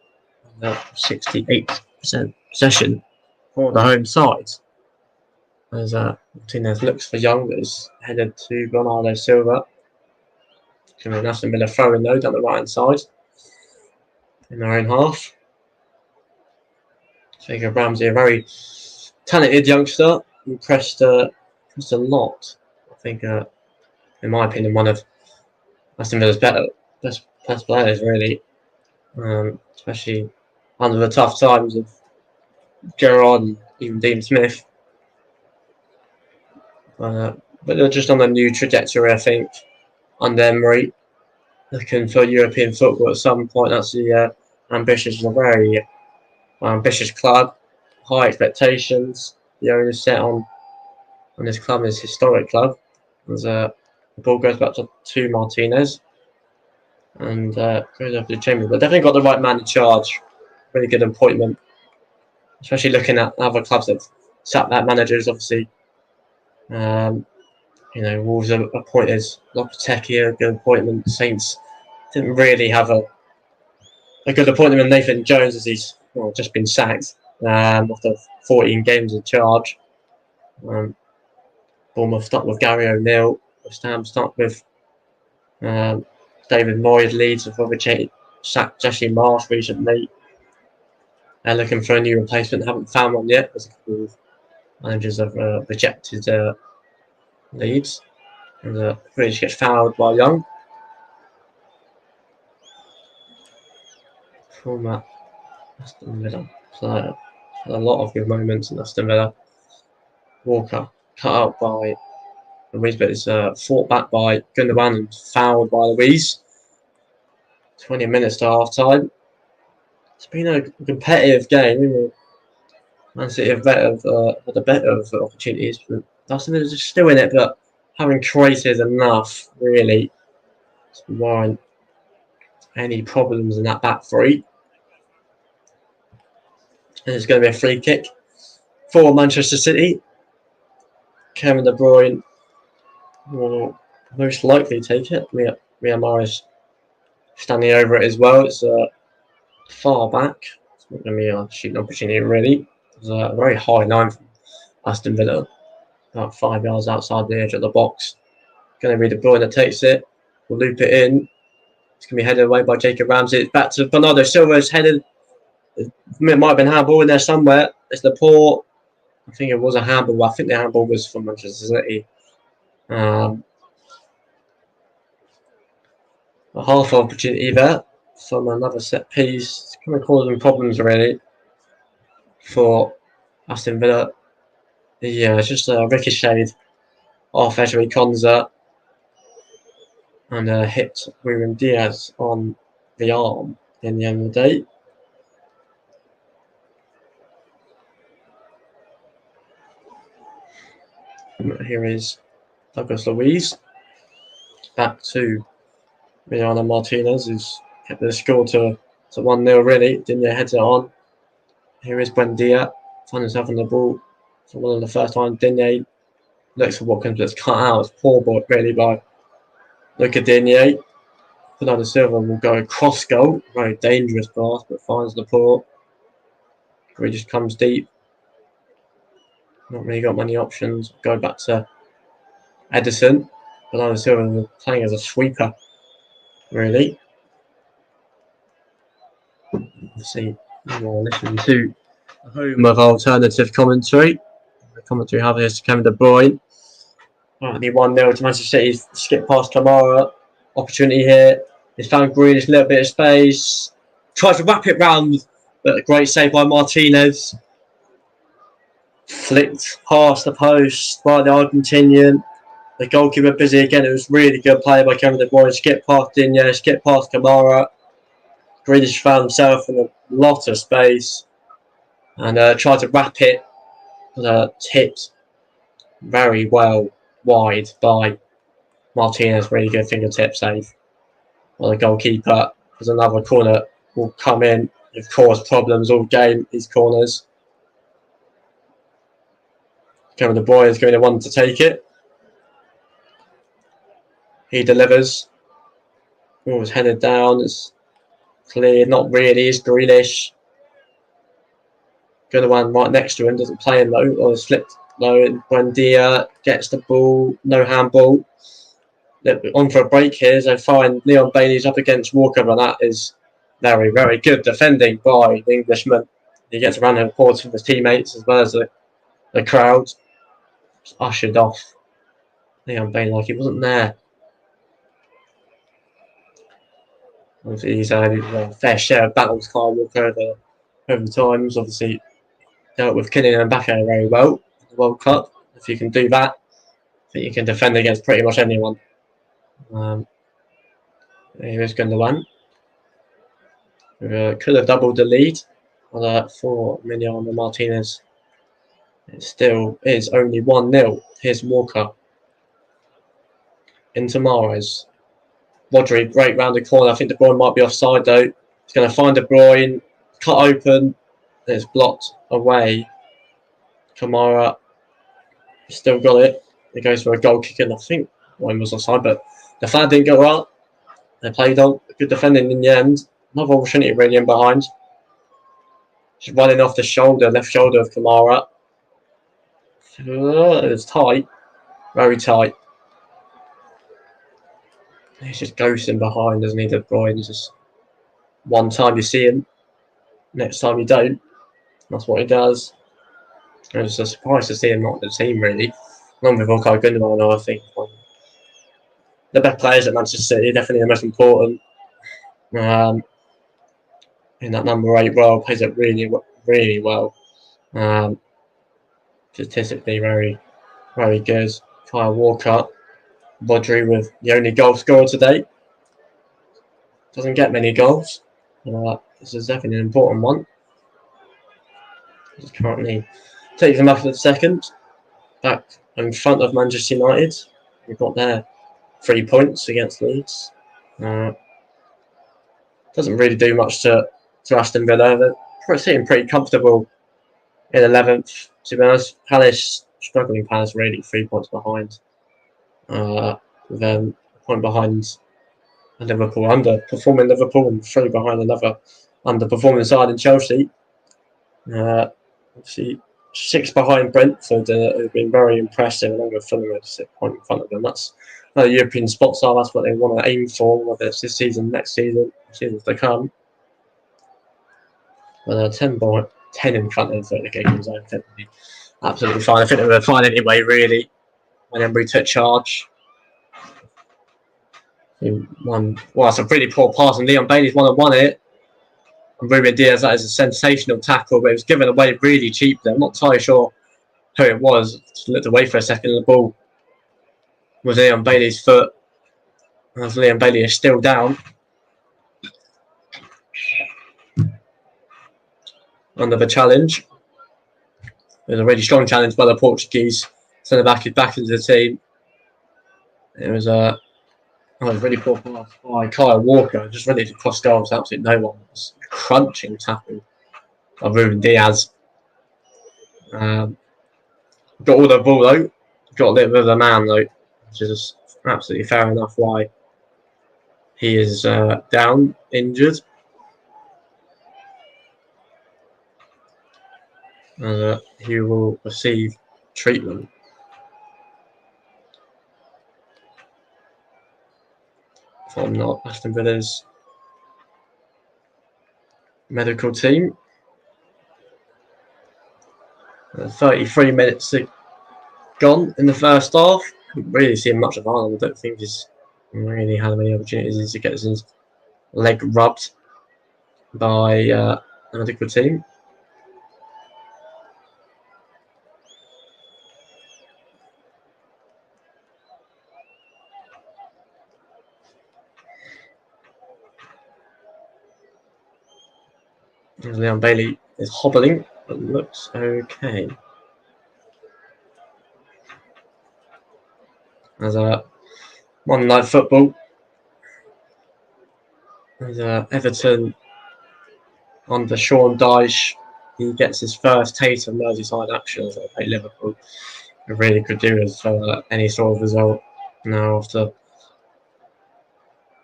68% possession for the home side. As Martinez looks for Young, that is headed to Bernardo Silva. Going to be an Aston Villa throwing though down the right hand side in their own half. Jacob Ramsey, a very talented youngster, impressed a lot. I think, in my opinion, one of Aston Villa's best players, really, especially under the tough times of Gerrard and even Dean Smith. But they're just on a new trajectory, I think, under Emery, looking for European football at some point. That's the ambitious, a very ambitious club, high expectations. The owners set on this club, this historic club. As the ball goes back to Martinez and goes up to the Chamber. But definitely got the right man in charge. Really good appointment, especially looking at other clubs that sat that managers. Obviously, Wolves have appointed Lopetegui, a good appointment. Saints didn't really have a good appointment with Nathan Jones, as he's just been sacked after 14 games in charge. Bournemouth stuck with Gary O'Neill. West Ham stuck with David Moyes. Leeds have obviously sacked Jesse Marsh recently. They're looking for a new replacement. Haven't found one yet, as a couple of managers have rejected Leeds. And British gets fouled by Young. Former Aston Villa player. A lot of good moments in Aston Villa. Walker cut out by Luiz, but it's fought back by Gundogan and fouled by Luiz. 20 minutes to half time. It's been a competitive game. Man City have had a better of opportunities, but Aston Villa is still in it, but haven't created enough really to warrant any problems in that back three. And it's going to be a free kick for Manchester City. Kevin De Bruyne will most likely take it. Riyad Mahrez standing over it as well. It's far back. It's not going to be a shooting opportunity really. It's a very high line from Aston Villa, about 5 yards outside the edge of the box. Going to be De Bruyne that takes it. Will loop it in. It's going to be headed away by Jacob Ramsey. It's back to Bernardo Silva. It's headed. It might have been handball in there somewhere. It's Laporte. I think it was a handball. I think the handball was from Manchester City. A half opportunity there from another set piece. It's kind of causing problems really for Aston Villa. Yeah, it's just a ricocheted off Ezri Konza and hit Ruben Diaz on the arm in the end of the day. Here is Douglas Luiz back to Emiliano Martinez, who's kept the score to 1-0 really. Digne heads it on. Here is Buendia, finds himself on the ball for one of the first time. Digne looks for Watkins, but it's cut out. It's poor ball really by Luca Digne. Bernardo Silva will go across goal. Very dangerous pass, but finds the port. He just comes deep. Not really got many options. Go back to Edison. Bernardo Silva playing as a sweeper, really. Let's see. More listen to the home of alternative commentary. The commentary have is Kevin De Bruyne. Only 1-0 to Manchester City. Skip past Kamara. Opportunity here. He's found Grealish, a little bit of space. Tries to wrap it round, but a great save by Martinez. Flicked past the post by the Argentinian. The goalkeeper busy again. It was really good play by Kevin De Bruyne. Skip past Digne, skip past Kamara. Grealish found himself in a lot of space and tried to wrap it. Tipped very well wide by Martinez. Really good fingertip save. Well, the goalkeeper, there's another corner will come in. Of course, problems all game, these corners. Kevin De Bruyne is going to want to take it. He delivers. Oh, it's headed down. It's cleared. Not really. It's Grealish. Going to one right next to him. Doesn't play him though. Or it's flipped low. Buendia gets the ball. No handball. On for a break here. So fine. Leon Bailey's up against Walker, but that is very, very good defending by the Englishman. He gets around and applause from his teammates as well as the crowd. Just ushered off Leon Bailey like he wasn't there. Obviously, he's had a fair share of battles, Kyle Walker, over times. Obviously, dealt with Kylian Mbappe very well in the World Cup. If you can do that, I think you can defend against pretty much anyone. Here's Gundogan. Could have doubled the lead for Emiliano Martinez. It still is only 1-0. Here's Walker. Into Mahrez. Rodri, great round the corner. I think De Bruyne might be offside though. He's going to find De Bruyne. Cut open. It's blocked away. Kamara still got it. He goes for a goal kick, and I think one was offside, but the flag didn't go out. They played on. Good defending in the end. Another opportunity really in behind. Just running off the shoulder, left shoulder of Kamara. It was tight. Very tight. He's just ghosting behind, doesn't he, De Bruyne? He's just one time you see him, next time you don't. That's what he does. I was surprised to see him not in the team, really. Along with Ilkay Gundogan, I think. The best players at Manchester City, definitely the most important. In that number 8 role, plays it really, really well. Statistically, very, very good. Kyle Walker. Rodri with the only goal scorer today. Doesn't get many goals. This is definitely an important one. He's currently takes them up for the second. Back in front of Manchester United. We've got their 3 points against Leeds. Doesn't really do much to Aston Villa. They're sitting pretty comfortable in 11th. To be honest, Palace, struggling Palace, really 3 points behind. Then a point behind Liverpool, underperforming Liverpool, and 3 behind another underperforming side in Chelsea. Obviously, 6 behind Brentford, who've been very impressive, along with Fulham at 6 points in front of them. That's the European spots are. That's what they want to aim for, whether it's this season, next season, seasons to come. But 10 in front of the game zone, absolutely fine. I think they were fine anyway, really. When Emery took charge, He won. Well, it's a pretty poor pass, and Leon Bailey's won it. And Ruben Diaz, that is a sensational tackle, but it was given away really cheaply. I'm not entirely sure who it was. Just looked away for a second, and the ball was Leon Bailey's foot. As Leon Bailey is still down. Under the challenge. It was a really strong challenge by the Portuguese. Centre back is back into the team. It was a really poor pass by Kyle Walker, just ready to cross goals. Absolutely no one. It was a crunching tackle by Ruben Diaz. Got all the ball though. Got a little bit of the man though, which is absolutely fair enough why he is down, injured. And he will receive treatment. From not Aston Villa's medical team. 33 minutes gone in the first half. Haven't really seen much of Arnold. I don't think he's really had many opportunities to get his leg rubbed by the medical team. Leon Bailey is hobbling, but looks okay. As Monday Night Football, as Everton under Sean Dyche, he gets his first taste of Merseyside action as they play Liverpool. It really could do with any sort of result now after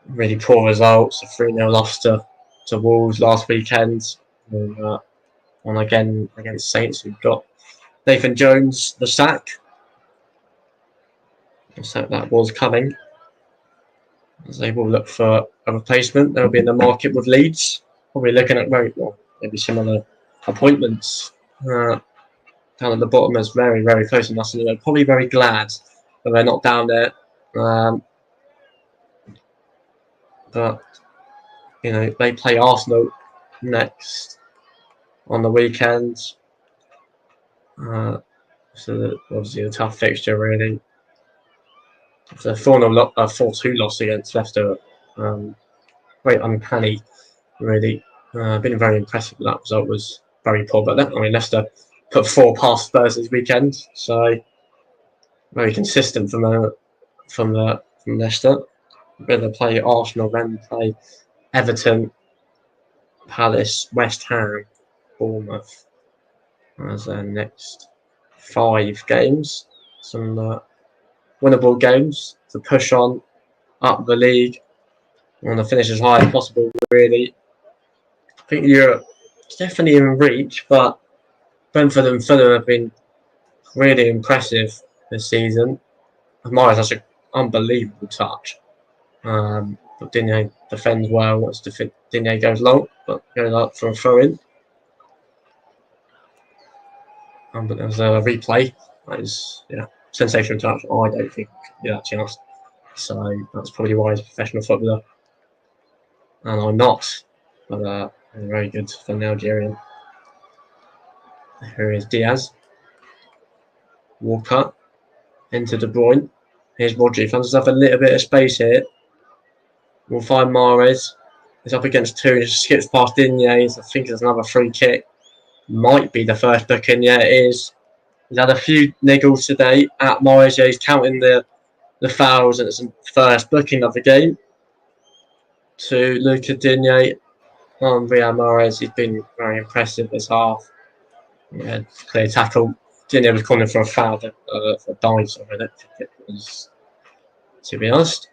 really poor results. A 3-0 loss to Wolves last weekend. And one again against Saints, who've got Nathan Jones the sack. So that was coming. As they will look for a replacement. They'll be in the market with Leeds. Probably looking at maybe similar appointments. Down at the bottom is very, very close to us, and they're probably very glad that they're not down there. But they play Arsenal next on the weekend. So obviously a tough fixture, really. It's a 4-2 loss against Leicester. Very uncanny, really. Been very impressive with that result. Was very poor, but Leicester put 4 past Spurs this weekend, so very consistent from Leicester. They play Arsenal, then play Everton, Palace, West Ham, Bournemouth as their next 5 games. Some winnable games to push on up the league. Want to finish as high as possible, really. I think Europe is definitely in reach, but Brentford and Fulham have been really impressive this season. Mahrez has an unbelievable touch. But Digne defends well once Digne goes long, but goes up for a throw-in. But there's a replay. That is, sensational touch. I don't think you had a chance. So that's probably why he's a professional footballer. And I'm not. But very good for the Algerian. Here is Diaz. Walker. Into De Bruyne. Here's Rodri. Finds himself a little bit of space here. We'll find Mahrez. He's up against 2. He just skips past Digne. I think there's another free kick. Might be the first booking. Yeah, it is. He's had a few niggles today at Mahrez. Yeah, he's counting the fouls, and it's the first booking of the game to Luca Digne on Riyad Mahrez. He's been very impressive this half. Yeah, clear tackle. Digne was calling for a foul for dive, so I don't think it was, to be honest.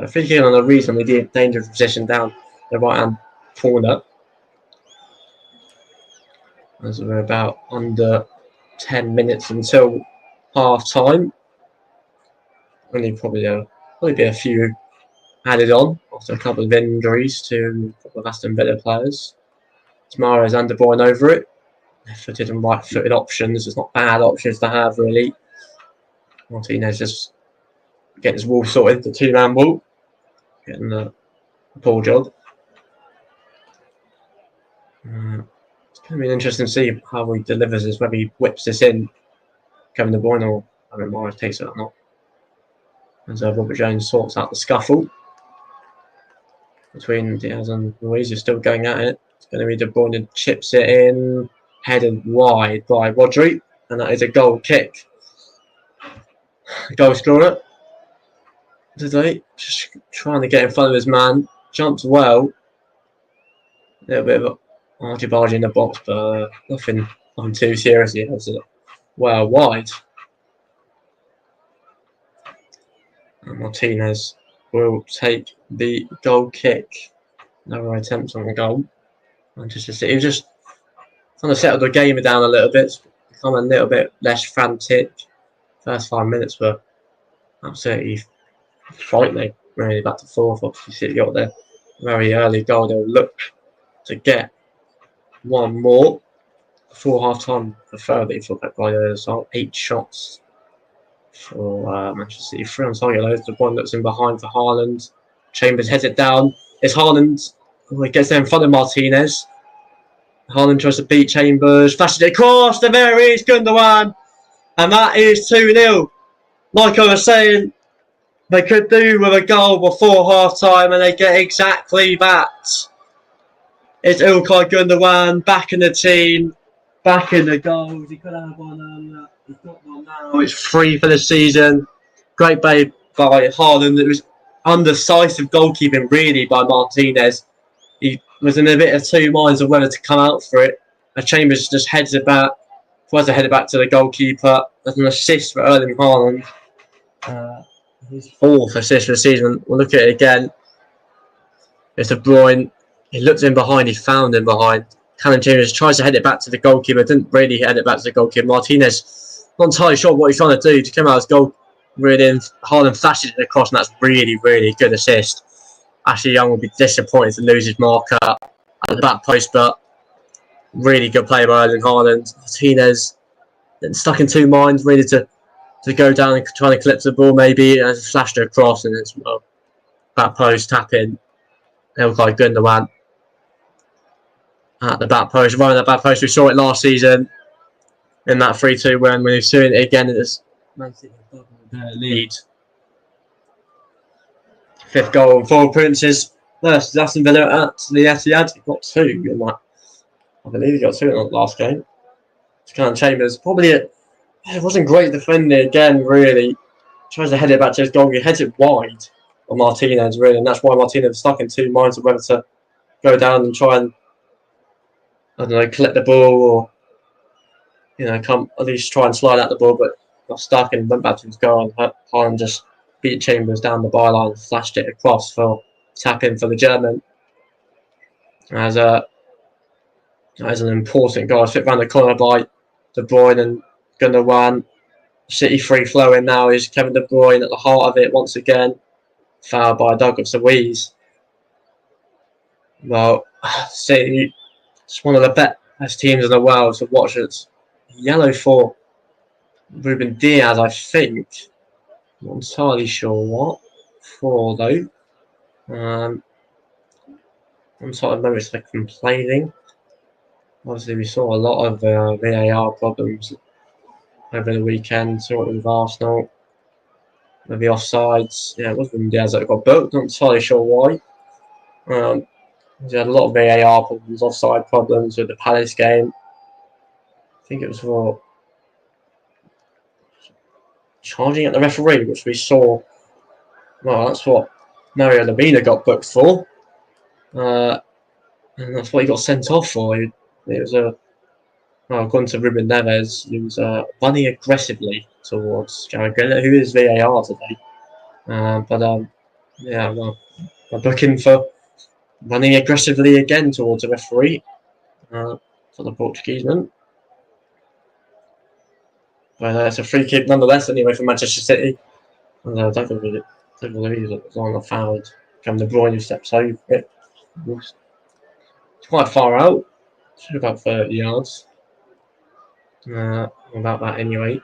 Free kick on a reasonably dangerous position down the right hand corner. As we're about under 10 minutes until half time. Only probably be a few added on after a couple of injuries to a couple of Aston Villa players. Mahrez and De Bruyne over it. Left-footed and right-footed options. It's not bad options to have, really. Martinez just getting his wall sorted, the 2-man wall. getting the poor job. It's going to be interesting to see how he delivers this, whether he whips this in, Kevin De Bruyne, or I don't know, Morris takes it or not. As Robert Jones sorts out the scuffle between Diaz and Ruiz, who's still going at it. It's going to be De Bruyne chips it in, headed wide by Rodri, and that is a goal kick. Goal scorer today, just trying to get in front of his man, jumps well. A little bit of argy-bargy in the box, but nothing too serious. He has it well wide. And Martinez will take the goal kick. No attempts on the goal. Manchester City just kind of settled the game down a little bit, become a little bit less frantic. First 5 minutes were absolutely frightening. Really back to fourth. Obviously, City got their very early goal. They'll look to get one more before half time. Preferably for Pep Guardiola's 8 shots for Manchester City. 3 on target. There's the one that's in behind for Haaland. Chambers heads it down. It's Haaland. He gets there in front of Martinez. Haaland tries to beat Chambers. Flashes it across. There is Gundogan. And that is 2-0. Like I was saying, they could do with a goal before half time, and they get exactly that. It's Ilkay Gundogan back in the team, back in the goals. He could have one. He's got one now. It's 3 for the season. Great play by Haaland. It was undecisive goalkeeping, really, by Martinez. He was in a bit of 2 minds of whether to come out for it. And Chambers just heads it back. Tries to head it back to the goalkeeper. There's an assist for Erling Haaland. His 4th assist for the season. We'll look at it again. It's De Bruyne. He looked in behind. He found him behind. Callum Chambers tries to head it back to the goalkeeper. Didn't really head it back to the goalkeeper. Martinez not entirely sure what he's trying to do to come out as goal. Really, Haaland flashes it across, and that's really, really good assist. Ashley Young will be disappointed to lose his marker at the back post, but really good play by Erling Haaland. Martinez stuck in 2 minds, really to go down and try to collect the ball maybe, and flashed it across, and it's back post tap in. Ilkay Gundogan at the back post, running the back post. We saw it last season in that 3-2 win. When we've seen it again, it's Man City doubled their lead. 5th goal and 4 appearances versus Aston Villa at the Etihad. He got 2 in that. I believe he got 2 in the last game. Callum Chambers probably it wasn't great defending again. Really tries to head it back to his goal. He heads it wide on Martinez, really, and that's why Martinez was stuck in 2 minds of whether to go down and try and collect the ball, or come at least try and slide out the ball, but got stuck and went back to his goal. And Haaland just beat Chambers down the byline, flashed it across for tap in for the German. As an important goal, fit round the corner by De Bruyne and Gundogan. City free flowing now is Kevin De Bruyne at the heart of it once again. Fouled by Douglas Luiz. Well, City, it's one of the best teams in the world to watch. It's yellow for Ruben Diaz, I think. Not entirely sure what for though. I'm sort of noticed like complaining. Obviously, we saw a lot of VAR problems over the weekend. Saw it with Arsenal, with the offsides. Yeah, it was Ruben Diaz that got booked. Not entirely sure why. He had a lot of VAR problems, offside problems with the Palace game. I think it was for charging at the referee, which we saw. Well, that's what Mario Lemina got booked for. And that's what he got sent off for. It was according to Ruben Neves, he was running aggressively towards Jared Grealish, who is VAR today. Yeah, well, a booking for running aggressively again towards a referee for the Portuguese man. But it's a free kick nonetheless, anyway, for Manchester City. And I don't believe it was on the foul. Kevin De Bruyne steps over it. It's quite far out. It's about 30 yards. About that anyway.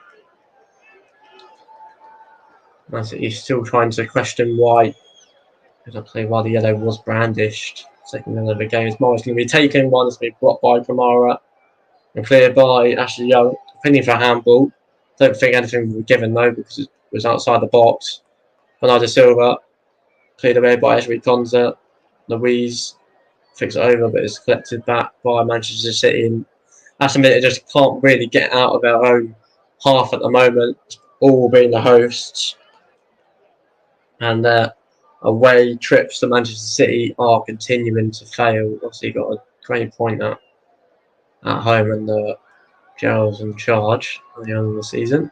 Man City is still trying to question why I play while the yellow was brandished. Second minute of the game. Morris going to be taken. One has been blocked by Kamara and cleared by Ashley Young. Opinion for handball. Don't think anything was given though because it was outside the box. Bernardo Silva cleared away by Esri Konza. Louise flicks it over, but it's collected back by Manchester City. And Aston Villa just can't really get out of their own half at the moment. All being the hosts, and away trips to Manchester City are continuing to fail. Obviously, got a great point at home, and the Girls in charge at the end of the season.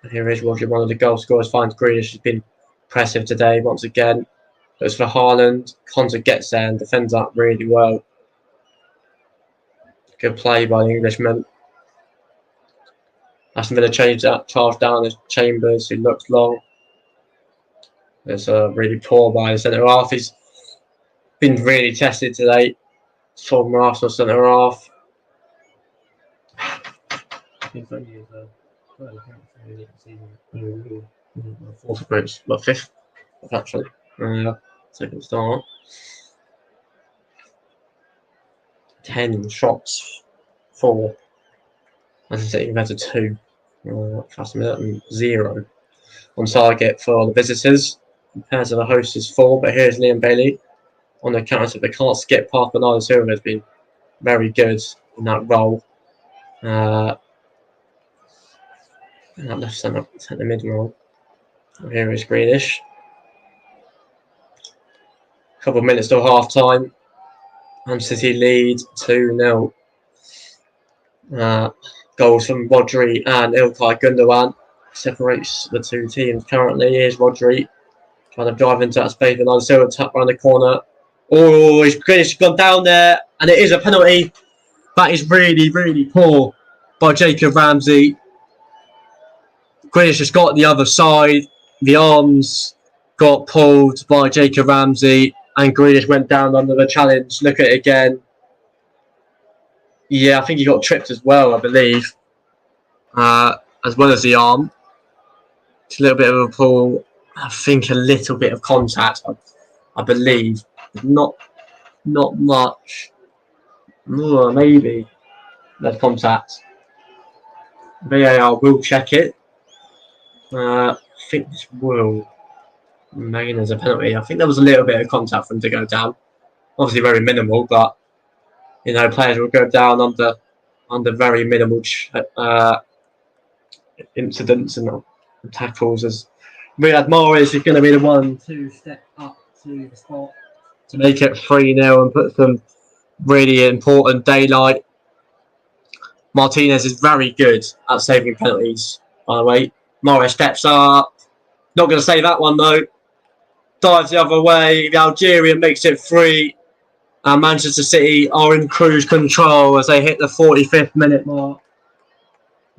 And here is Roger, one of the goal scorers, finds Grealish. Has been impressive today once again. Goes for Haaland. Konza gets there and defends that really well. Good play by the Englishman. Aston Villa changed that charge down as Chambers, who looks long. It's really poor by the centre half. He's been really tested today. Former Arsenal centre half. Fourth groups, but fifth actually. Second start. 10 shots, 4. As I say, compared to 2. Fast minute and 0 on target for the visitors. Compared to the hosts is 4, but here's Liam Bailey on the counter. They can't skip past Bernardo Silva. Has been very good in that role. That left centre mid role. Here is Grealish. A couple of minutes till half time. Man City lead 2-0. Goals from Rodri and Ilkay Gundogan separates the two teams currently. Here's Rodri trying to drive into that space. Another Silva tap around the corner. Oh, Grealish has gone down there, and it is a penalty. That is really, really poor by Jacob Ramsey. Grealish has got the other side. The arms got pulled by Jacob Ramsey, and Grealish went down under the challenge. Look at it again. Yeah, I think he got tripped as well, I believe. As well as the arm. It's a little bit of a pull. I think a little bit of contact, I believe. Not much. Maybe there's contact. VAR will check it. I think this will remain as a penalty. I think there was a little bit of contact for him to go down. Obviously very minimal, but you know, players will go down under very minimal incidents and tackles. As Riyad Mahrez is going to be the one to step up to the spot to make it 3-0 and put some really important daylight. Martinez is very good at saving penalties, by the way. Mahrez steps up. Not going to save that one though. Dives the other way. The Algerian makes it 3. And Manchester City are in cruise control as they hit the 45th minute mark.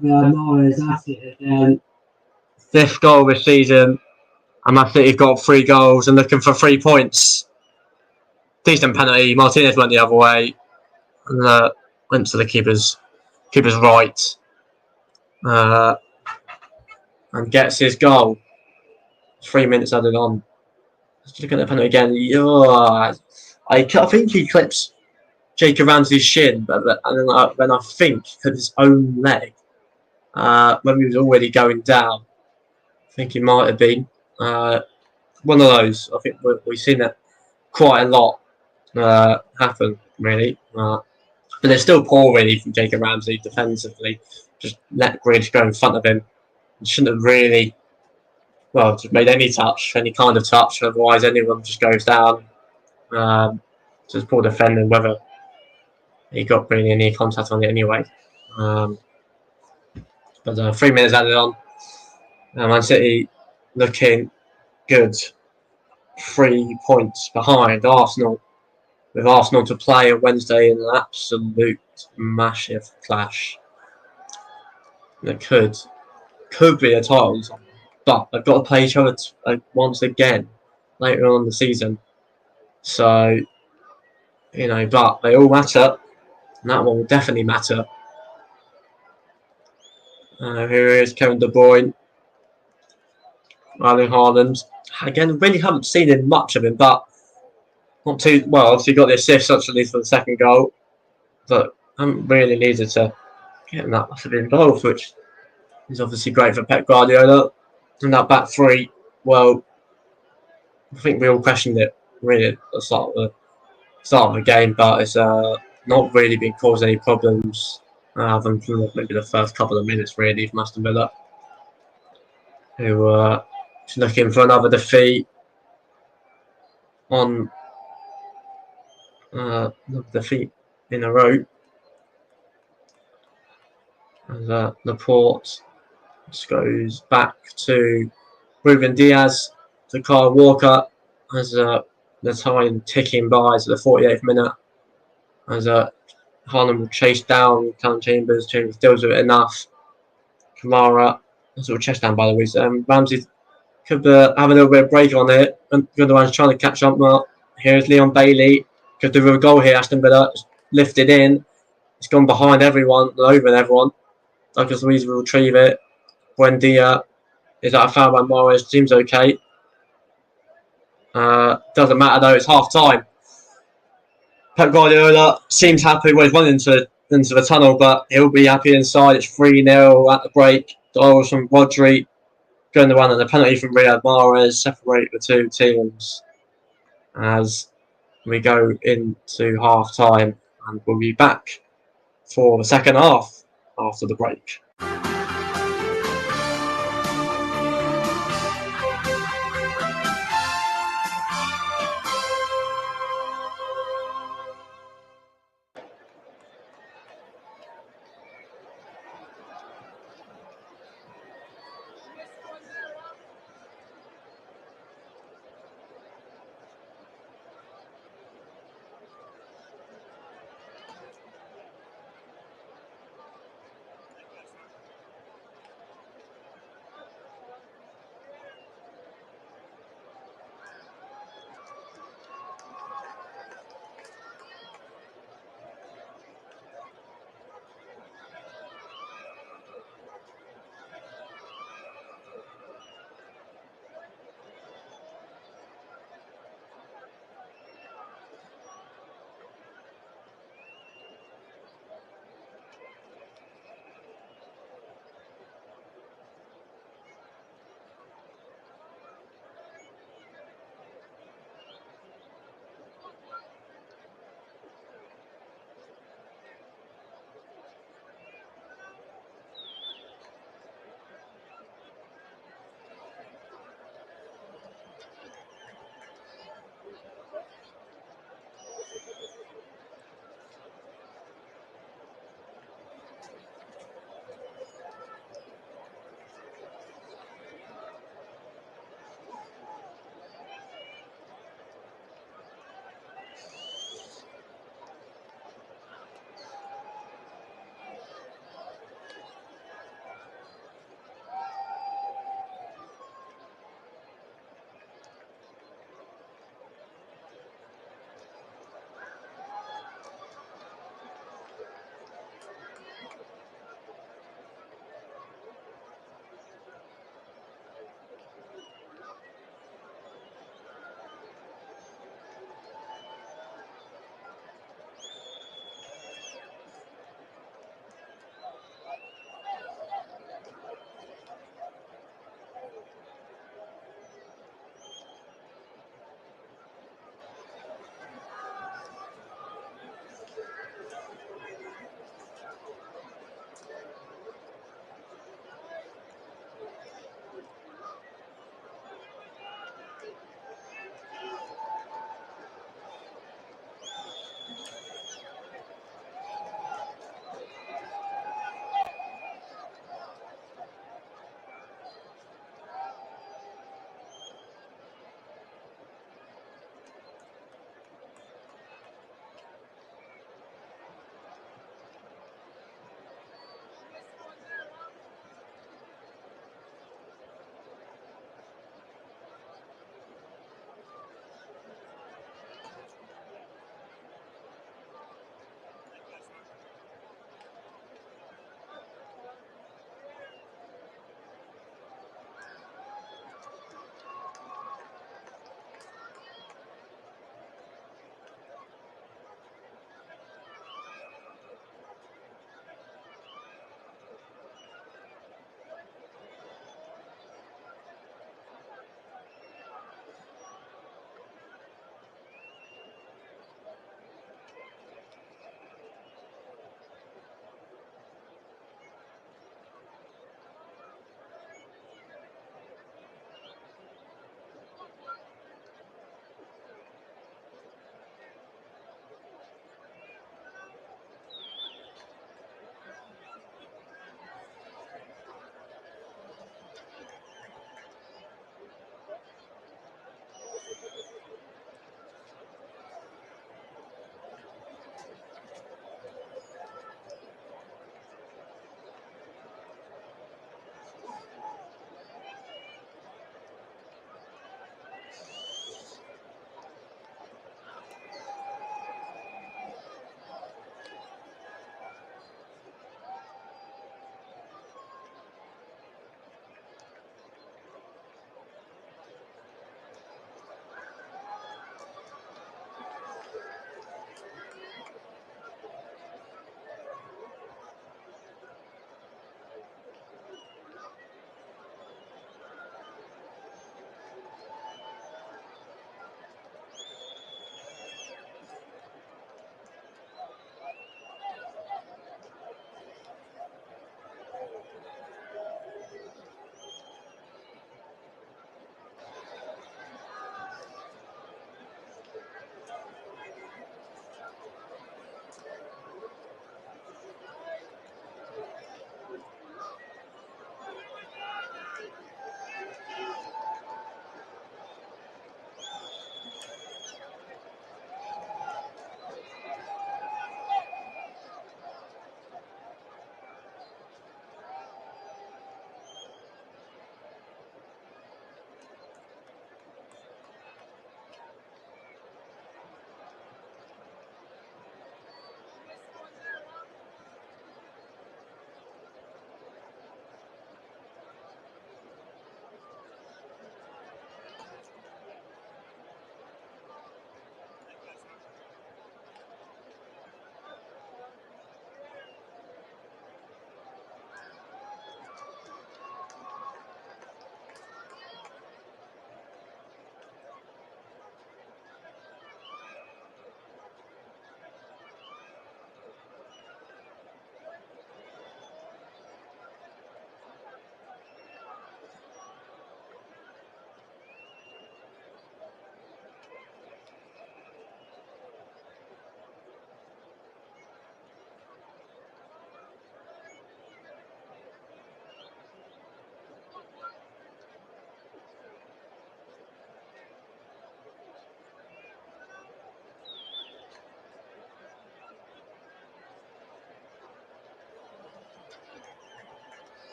Yeah, Mahrez, that's it again. 5th goal this season. And Man City got 3 goals and looking for 3 points. Decent penalty. Martinez went the other way. And went to the keeper's right. And gets his goal. 3 minutes added on. Let's look at the penalty again. I think he clips Jacob Ramsey's shin, but then I think clipped his own leg when he was already going down. I think he might have been one of those. I think we've seen that quite a lot happen, really. But they're still poor, really, from Jacob Ramsey defensively. Just let Grealish go in front of him. Shouldn't have really, just made any kind of touch. Otherwise, anyone just goes down. Just poor defending, whether he got really any contact on it anyway. But 3 minutes added on. Man City looking good. 3 points behind Arsenal. With Arsenal to play on Wednesday in an absolute massive clash. And it could be a title, but they've got to play each other once again later on in the season. So, you know, but they all matter, and that one will definitely matter. Here is Kevin De Bruyne. Erling Haaland Again, really haven't seen him much of him, but not too well. Obviously, got the assist actually for the second goal, but haven't really needed to get him that much of involved, which is obviously great for Pep Guardiola. And that back three, well, I think we all questioned it really at the start of the game, but it's not really been causing any problems other than from maybe the first couple of minutes really from Aston Villa, who is looking for another defeat on defeat in a row. And Laporte just goes back to Ruben Diaz to Kyle Walker as the time ticking by to the 48th minute. As Haaland will chase down Callum Chambers. Chambers deals with it enough. Kamara, sort of chest down by the way. Ramsey could have a little bit of break on it. And Gundogan's trying to catch up. Well, here's Leon Bailey. Could do with a goal here. Aston Villa lifted in. It's gone behind everyone, over everyone. Douglas Luiz will retrieve it. Buendia is that a foul by Morris? Seems okay. Doesn't matter though. It's half time. Pep Guardiola seems happy. Well, he's running into the tunnel, but he'll be happy inside. It's 3-0 at the break. Goals from Rodri. Going to run and a penalty from Riyad Mahrez separate the two teams as we go into half time, and we'll be back for the second half after the break.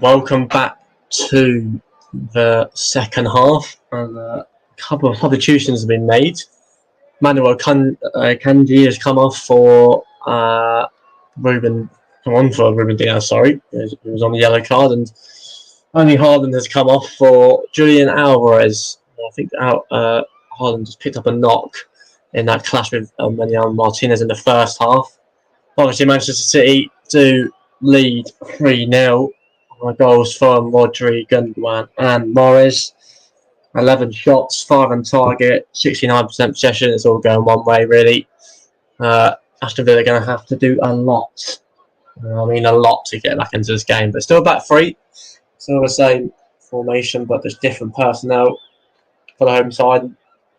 Welcome back to the second half, and a couple of substitutions have been made. Manuel Kanji has come off for Ruben Diaz. Sorry, he was on the yellow card, and only Haaland has come off for Julian Alvarez. I think Haaland just picked up a knock in that clash with Emiliano Martinez in the first half. Obviously, Manchester City do lead 3-0. Goals from Rodri, Gundogan and Morris. 11 shots, 5 on target, 69% possession. It's all going one way, really. Aston Villa are going to have to do a lot. A lot to get back into this game. But still back three. Still the same formation, but there's different personnel for the home side.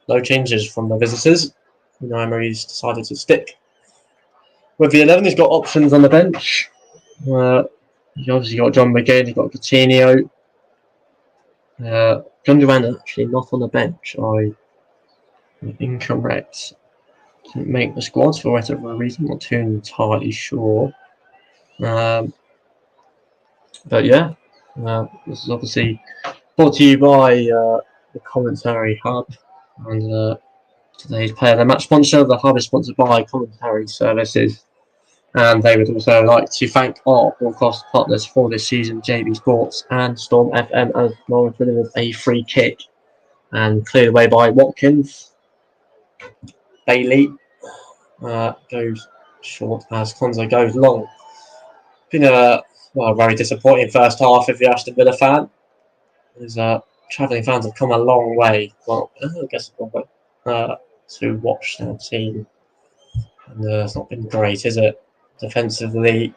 No changes from the visitors. Emery's decided to stick with the 11. He's got options on the bench. He's obviously got John McGinn, he's got Coutinho. Gundogan actually not on the bench. I'm incorrect. Didn't make the squad for whatever reason. Not too entirely sure. But yeah, this is obviously brought to you by the Commentary Hub. And today's player, the match sponsor. The Hub is sponsored by Commentary Services. And they would also like to thank our broadcast partners for this season, JB Sports and Storm FM, as Norwich delivered a free kick and cleared away by Watkins. Bailey goes short as Konza goes long. Been a very disappointing first half if you're Aston Villa fan. As travelling fans have come a long way. Well, I guess a long way to watch their team. And it's not been great, is it? Defensively,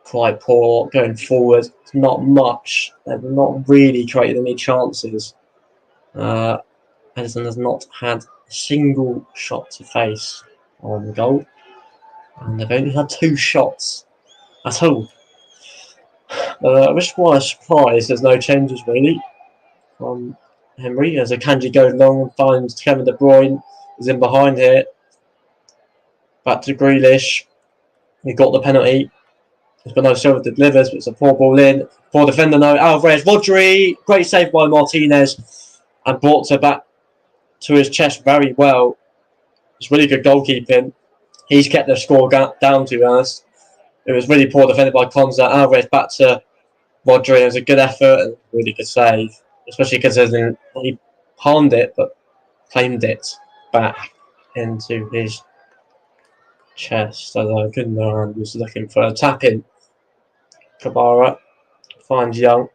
quite poor. Going forward, not much. They've not really created any chances. Edison has not had a single shot to face on goal. And they've only had 2 shots at all. Which is why I'm surprised there's no changes really from Henry. As Akanji goes long and finds Kevin De Bruyne is in behind here. Back to Grealish. He got the penalty. Bernardo Silva delivers, but it's a poor ball in. Poor defender now. Alvarez, Rodri. Great save by Martinez. And brought her back to his chest very well. It's really good goalkeeping. He's kept the score down, to be honest. It was really poor defended by Konza. Alvarez back to Rodri. It was a good effort and really good save. Especially because he palmed it, but claimed it back into his chest. As Gundogan was looking for a tap in. Kabara finds Young.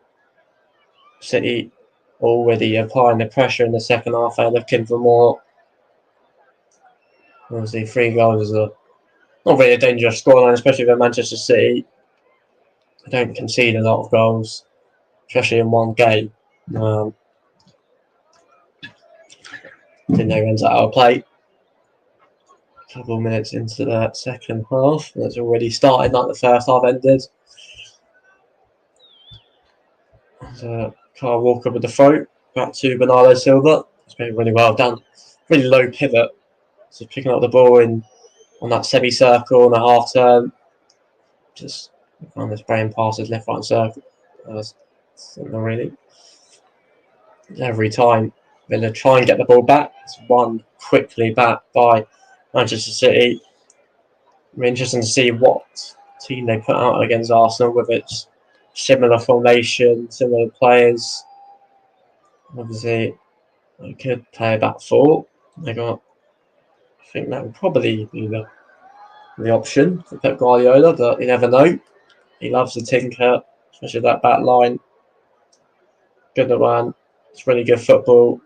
City already applying the pressure in the second half. They're looking for more. Obviously, 3 goals is not really a dangerous scoreline, especially for Manchester City. They don't concede a lot of goals, especially in one game. Didn't know runs out of play. A couple of minutes into the second half. It's already started like the first half ended. Kyle Walker with the throw. Back to Bernardo Silva. It's been really well done. Really low pivot. So picking up the ball on that semi-circle on a half turn. Just kind of spraying passes left, right, circle. Not really. Every time Villa try and get the ball back. It's won quickly back by Manchester City. It'll be interesting to see what team they put out against Arsenal with its similar formation, similar players. Obviously, they could play a back 4. I think that would probably be the option for Pep Guardiola, but you never know. He loves to tinker, especially that back line. Gundogan, it's really good football.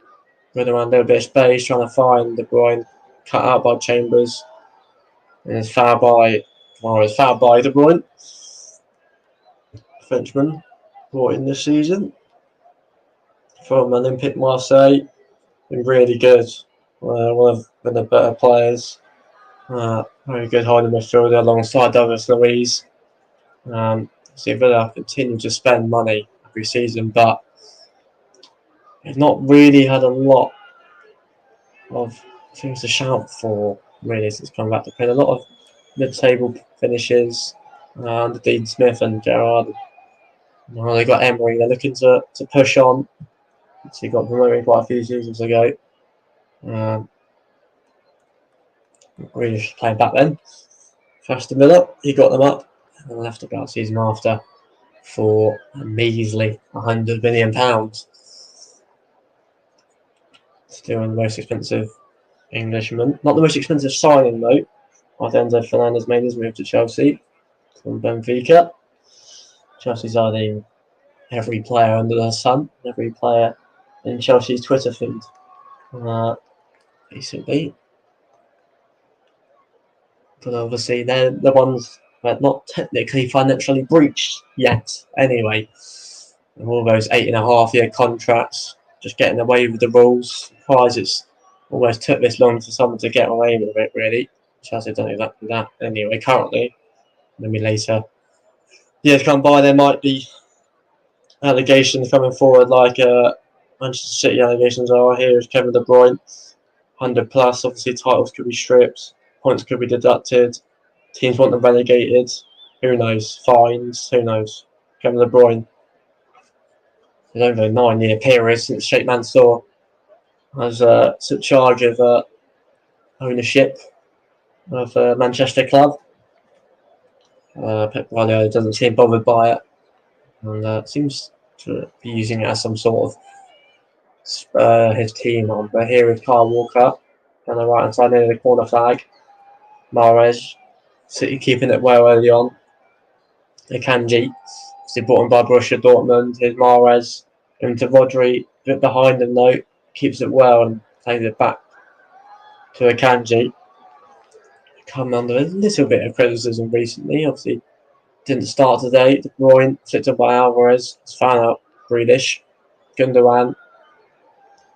Gundogan, a little bit of space, trying to find De Bruyne, cut out by Chambers. And it's fouled by De Bruyne. Frenchman brought in this season from Olympique Marseille. Been really good. One of the better players. Very good holding midfielder alongside Douglas Luiz. Villa continue to spend money every season, but they've not really had a lot of things to shout for really since coming back to play. A lot of mid-table finishes under Dean Smith and Gerrard. Now they got Emery. They're looking to push on. So he got promoted quite a few seasons ago. Really playing back then. For Aston Villa, he got them up and left about the season after for a measly £100 million. Still the most expensive Englishman. Not the most expensive signing though. Alfonso Fernandez made his move to Chelsea from Benfica. Chelsea signing every player under the sun, every player in Chelsea's Twitter feed. Basically. But obviously they're the ones that not technically financially breached yet anyway. And all those 8.5-year contracts, just getting away with the rules. Surprised it's almost took this long for someone to get away with it really. Chelsea don't exactly that anyway currently. Maybe later years come by there might be allegations coming forward like Manchester City allegations are. Here is Kevin De Bruyne. 100 plus, obviously titles could be stripped, points could be deducted, teams want them relegated, who knows, fines, who knows. Kevin De Bruyne, it's over a 9-year period since Sheikh Mansour has took charge of ownership of Manchester club. Pep Guardiola doesn't seem bothered by it and seems to be using it as some sort of his team on. But here is Kyle Walker on the right hand side near the corner flag. Mahrez, City keeping it well early on. Akanji, obviously brought in by Borussia Dortmund. Here's Mahrez into Rodri, a bit behind him though, keeps it well and plays it back to Akanji. Come under a little bit of criticism recently. Obviously, didn't start today. De Bruyne flicked up by Alvarez. It's found out Grealish. Gundogan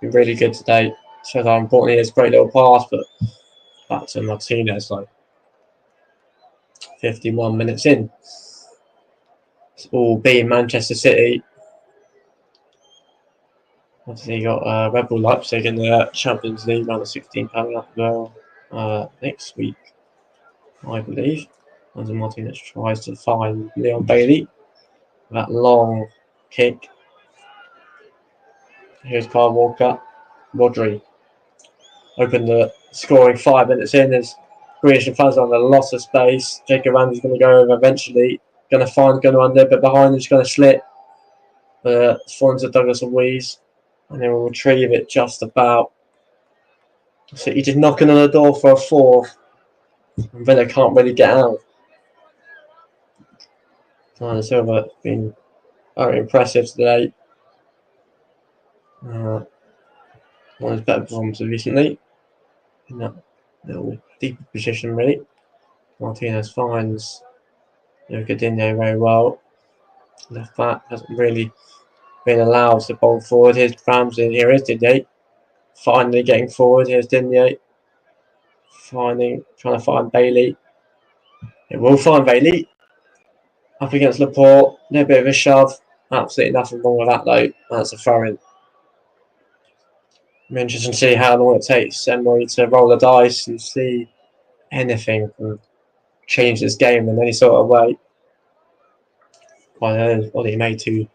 been really good today. Shows how important he is. Great little pass, but back to Martinez though. 51 minutes in. It's all being Manchester City. Obviously, you got Red Bull Leipzig in the Champions League round of 16 coming up next week, I believe. As Martinez tries to find Leon Bailey. That long kick. Here's Kyle Walker. Rodri. Open the scoring 5 minutes in. There's Grealish and Faz on a lot of space. Jacob Randy's going to go over eventually. Going to find Gundogan, but behind him, he's going to slip. It's falling to Douglas Luiz. And then we'll retrieve it just about. So he just knocking on the door for a fourth. And Villa can't really get out. Fernando Silva has been very impressive today. One of his better performances recently. In that little deeper position, really. Martinez finds Coutinho very well. Left back hasn't really been allowed to bowl forward. Here's Ramsey. Here is Digne. Finally getting forward. Here's Digne. Trying to find Bailey. It will find Bailey. Up against Laporte. A little bit of a shove. Absolutely nothing wrong with that though. That's a throw-in. I'm interested to see how long it takes Emery to roll the dice and see anything and change this game in any sort of way. Well, he made two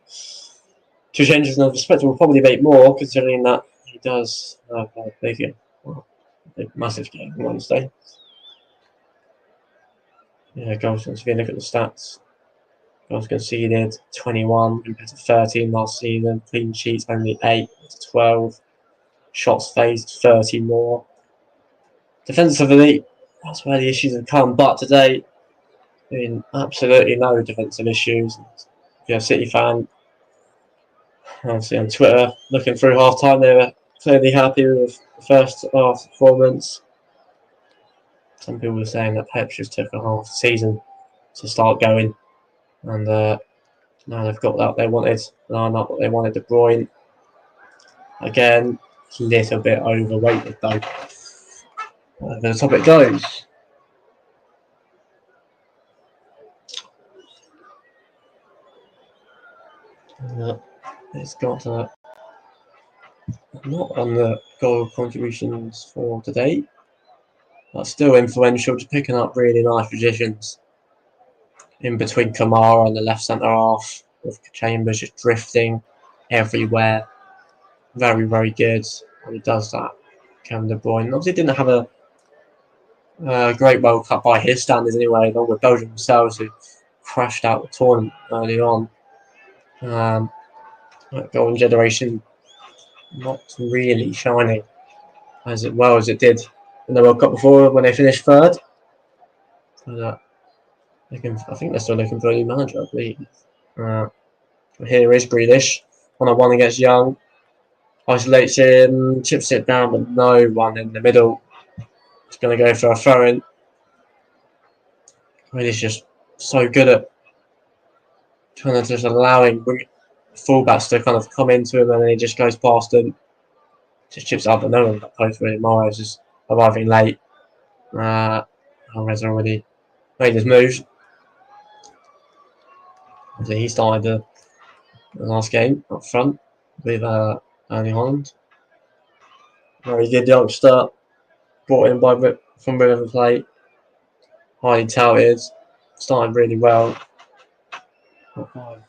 changes, and I suspect we'll probably make more, considering that he does have a big massive game on Wednesday. Yeah, goals. If you look at the stats, goals conceded 21 compared to 13 last season. Clean sheets only 8 to 12. Shots faced 30 more. Defensively, that's where the issues have come. But today, absolutely no defensive issues. If you're a City fan, obviously on Twitter, looking through half time, they were clearly happy with the first half performance. Some people were saying that Pep just took a half season to start going, and now they've got that they wanted. Now not what they wanted. De Bruyne again, a little bit overweighted though. The top it goes. It's got not on the goal contributions for today, but still influential, just picking up really nice positions in between Kamara and the left centre half. with Chambers just drifting everywhere. Very, very good when he does that. Kevin De Bruyne obviously didn't have a great World Cup by his standards anyway, along with Belgium themselves, who crashed out the tournament early on. Golden generation not really shining as well as it did in the World Cup before when they finished third. But I think they're still looking for a new manager, I believe. Here is Grealish, 1-on-1 against Young. Isolates him, chips it down, but no one in the middle. He's going to go for a throw-in. Grealish just so good at kind of just allowing fullbacks to kind of come into him, and then he just goes past them. Just chips up, but no one got post really. Morris just arriving late. Alvarez already made his move. So he started the last game up front with Erling Haaland. Very good youngster, brought in from River Plate. Highly touted, started really well. Got 5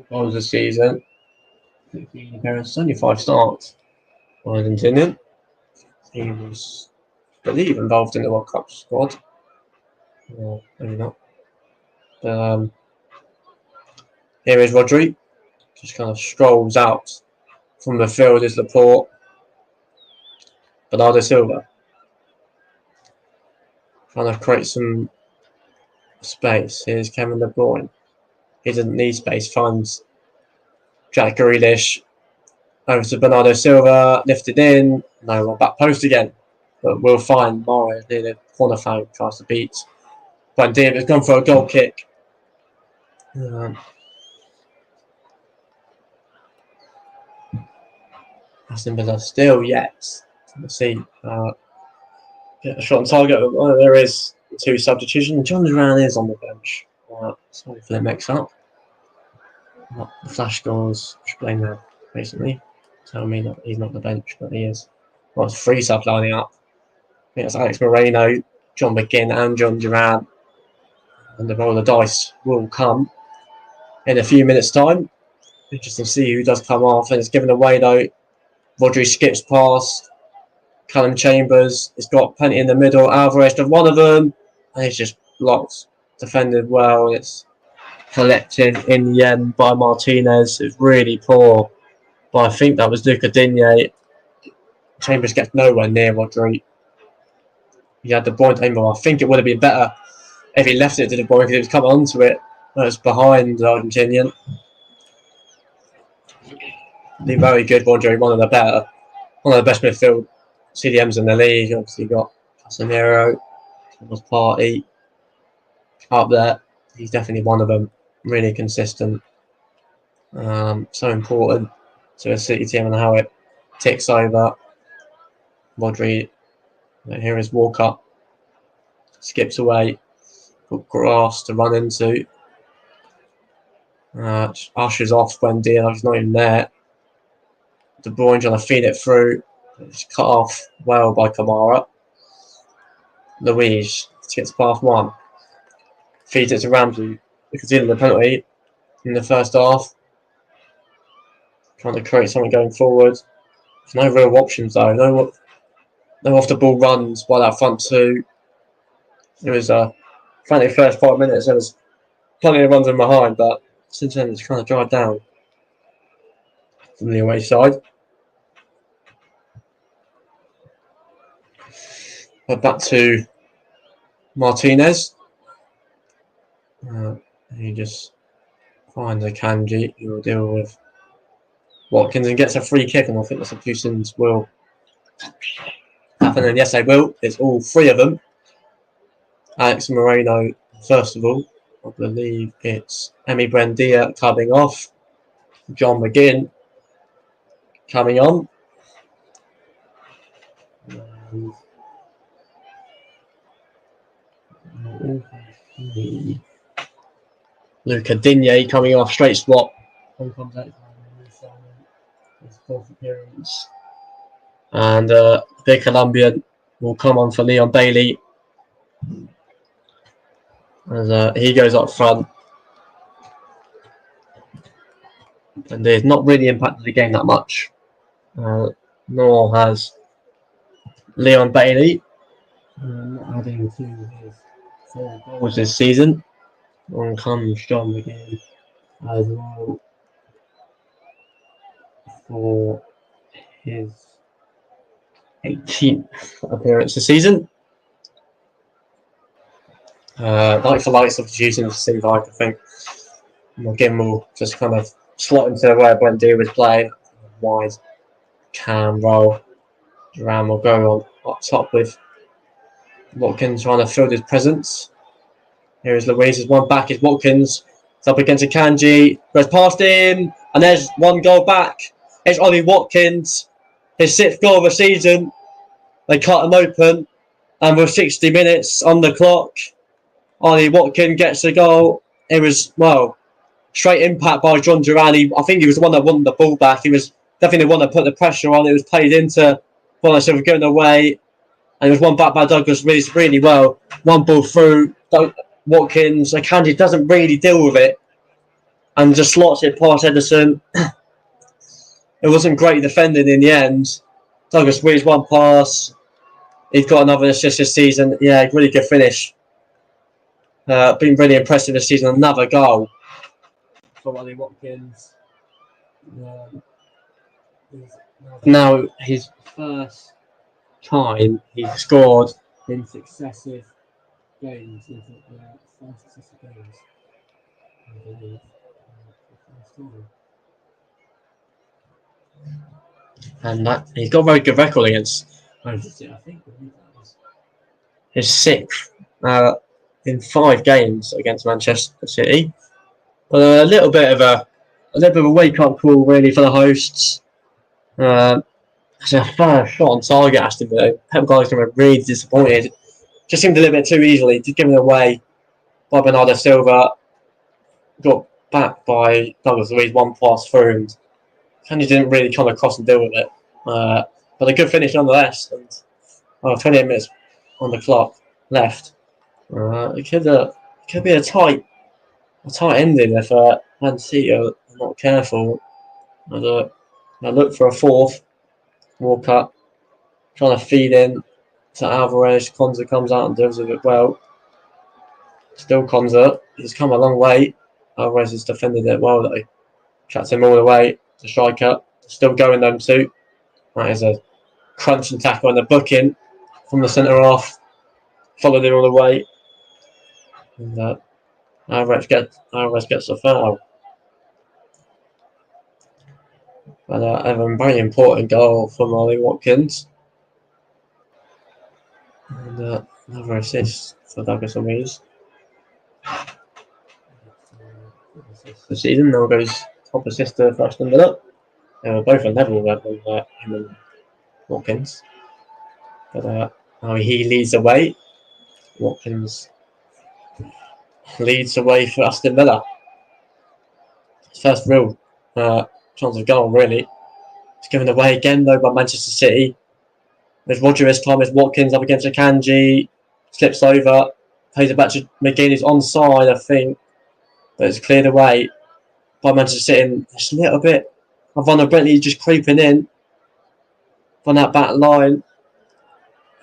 goals this season. 15 appearances, only 5 starts. Argentinian. He was, I believe, involved in the World Cup squad. Or maybe not. Here is Rodri. Just kind of strolls out from the field is Laporte. Bernardo Silva. Trying to create some space. Here's Kevin De Bruyne. He doesn't need space. Finds Jack Grealish. Over to Bernardo Silva. Lifted in. No one back post again. But we'll find Mario near the corner flag. Tries to beat. But Diaz has gone for a goal kick. Aston Villa still yet. Let's see. Get a shot on target. There is 2 substitutions. John Duran is on the bench. Sorry for the mix-up. Not the flash scores. Explain that recently. Tell me that he's not on the bench, but he is. Well, it's 3 subs lining up. I think it's Alex Moreno, John McGinn, and John Duran. And the roll of the dice will come in a few minutes' time. Interesting to see who does come off, and it's given away though. Rodri skips past Callum Chambers. He's got plenty in the middle. Alvarez does one of them, and he's just blocked. Defended well. It's collected in the end by Martinez. It's really poor, but I think that was Luca Digne. Chambers gets nowhere near Rodri. He had the point aim. I think it would have been better if he left it to the boy because he was coming onto it. It was behind the Argentinian. Be very good, Rodri. One of the best midfield CDMs in the league. Obviously, got Casemiro, Thomas Partey up there. He's definitely one of them. Really consistent. So important to a City team and how it ticks over. Rodri. Here is Walker. Skips away. Got grass to run into. Ushers off when Diaz not even there. De Bruyne trying to feed it through. It's cut off well by Kamara. Luiz gets past one. Feeds it to Ramsey. We can see the penalty in the first half. Trying to create something going forward. There's no real options though. No off the ball runs by that front 2. It was frankly the first 5 minutes there was plenty of runs in behind, but since then it's kind of dried down from the away side. But back to Martinez. He just finds a Kanji who will deal with Watkins and gets a free kick, and I think the substitutions will happen, and yes they will. It's all 3 of them. Alex Moreno first of all. I believe it's Emi Buendia coming off. John McGinn coming on. Luca Digne coming off, straight swap. His 4th appearance. And the Colombian will come on for Leon Bailey. As he goes up front. and they've not really impacted the game that much. Nor has Leon Bailey, not adding to his 4 goals this season. On comes John McGinn as well for his 18th appearance this season. Like for like substitution, it seems like I think McGinn will just kind of slot into where Buendia was playing. Wide cam roll. Duran will go on up top with Watkins trying to fill his presence. Here is Louise. His one back is Watkins. It's up against Akanji. Goes past him. And there's 1 goal back. It's Ollie Watkins. His 6th goal of the season. They cut him open. And with 60 minutes on the clock, Ollie Watkins gets the goal. It was, well, straight impact by John Duran. I think he was the one that won the ball back. He was definitely the one that put the pressure on. It was played into Bonner Silver going away. And it was one back by Douglas Reese really well. 1 ball through. Watkins, Akanji doesn't really deal with it and just slots it past Edison. It wasn't great defending in the end. Douglas Reese 1 pass. He's got another assist this season. Yeah, really good finish. Been really impressive this season. Another goal for Ollie Watkins. Now his first time he scored in successive games. I believe. And that he's got a very good record against. I think his 6th in 5 games against Manchester City. But a little bit of a wake up call really for the hosts. It's a first shot on target. Aston Villa. Pep Guardiola really disappointed. Just seemed a little bit too easily given away by Bernardo Silva. Got back by Douglas Luiz 1 pass through, and he didn't really come across and deal with it. But a good finish nonetheless. And 28 minutes on the clock left. It could be a tight ending if Man City are not careful. I look for a 4th. Walker trying to feed in to Alvarez. Konza comes out and does it well. Still Konza. He's come a long way. Alvarez has defended it well though. Trapped him all the way. The striker still going them 2. That is a crunching tackle and a booking from the centre half. Followed him all the way. And Alvarez gets the foul. But a very important goal from Ollie Watkins. And another assist for Douglas Luiz. The season now goes top assister for Aston Villa. They were both on level with him and Watkins. But he leads the way. Watkins leads the way for Aston Villa. His first real chance of goal, really. It's given away again, though, by Manchester City. There's Roger this time. It's Watkins up against Akanji. Slips over. Plays it back to McGinn. He's onside, I think. But it's cleared away by Manchester City. And just a little bit of vulnerability just creeping in on that back line.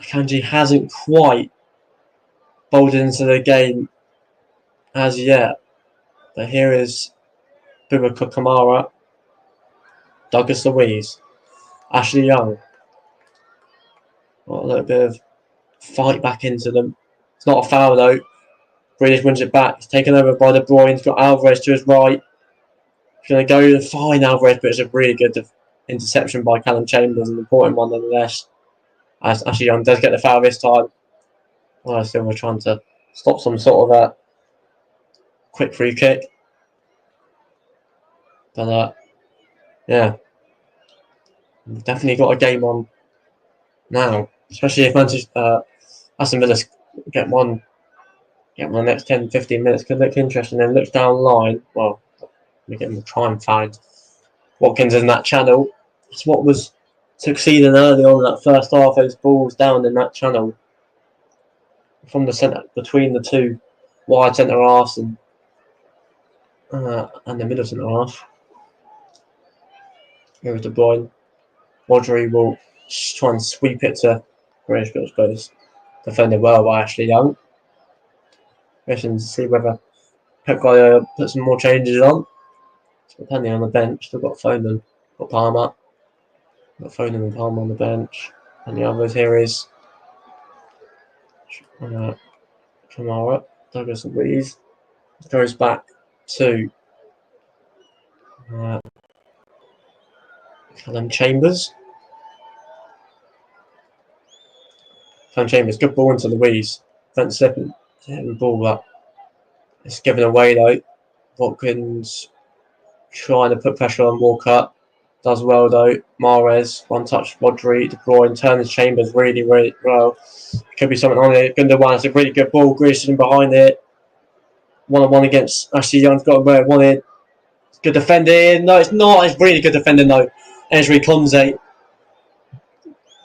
Akanji hasn't quite bowled into the game as yet. But here is Boubacar Kamara, Douglas Luiz, Ashley Young. Got a little bit of fight back into them. It's not a foul though. British wins it back. It's taken over by De Bruyne. He's got Alvarez to his right. He's going to go and find Alvarez, but it's a really good interception by Callum Chambers, an important one nonetheless. As Ashley Young does get the foul this time. Well, still we're trying to stop some sort of a quick free kick. But yeah, we've definitely got a game on now, especially if Aston Villa get one in the next 10-15 minutes. Could look interesting. Then looks down the line. Well, we're going to try and find Watkins in that channel. It's what was succeeding early on in that first half. Those balls down in that channel from the centre between the 2 wide centre halves and the middle centre half. Here is De Bruyne. Rodri will try and sweep it to Grealish, but I suppose defended well by Ashley Young. Question to see whether Pep Guardiola put some more changes on. Depending on the bench, they've got Foden, got Palmer, got Foden and Palmer on the bench, and the others here is Kamara, Douglas and Luiz. Goes back to Callum Chambers. Callum Chambers, good ball into Luiz. Don't slip and hit the ball up. It's given away though. Watkins trying to put pressure on Walker. Does well though. Mahrez, one touch, Rodri, De Bruyne, turns Chambers really, really well. Could be something on it. Gundogan, it's a really good ball. Grealish in behind it. 1-on-1 against Ashley Young's got him where it wanted. Good defending. No, it's not. It's really good defending though. Ezri Konze.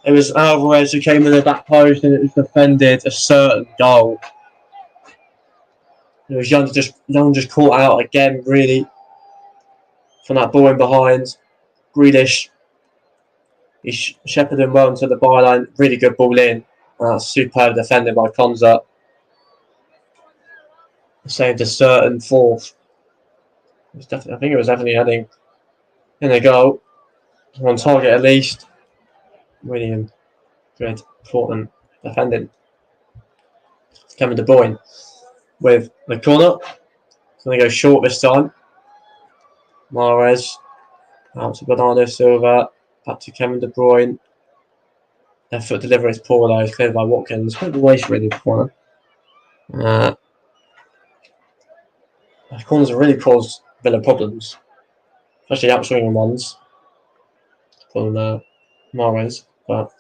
It was Alvarez who came in the back post and it was defended a certain goal. It was Young just caught out again, really, from that ball in behind. Grealish, he's shepherding well into the byline. Really good ball in. Superb defending by Konza. Saved a certain fourth. I think it was definitely heading in the goal. On target at least. Really good, important defending. Kevin De Bruyne with the corner. It's going to go short this time. Mahrez out to Bernardo Silva. Back to Kevin De Bruyne. Left foot delivery is poor though. It's cleared by Watkins. Quite the waste really the corner. The corners have really caused Villa problems, especially outswinging ones from Mahrez. But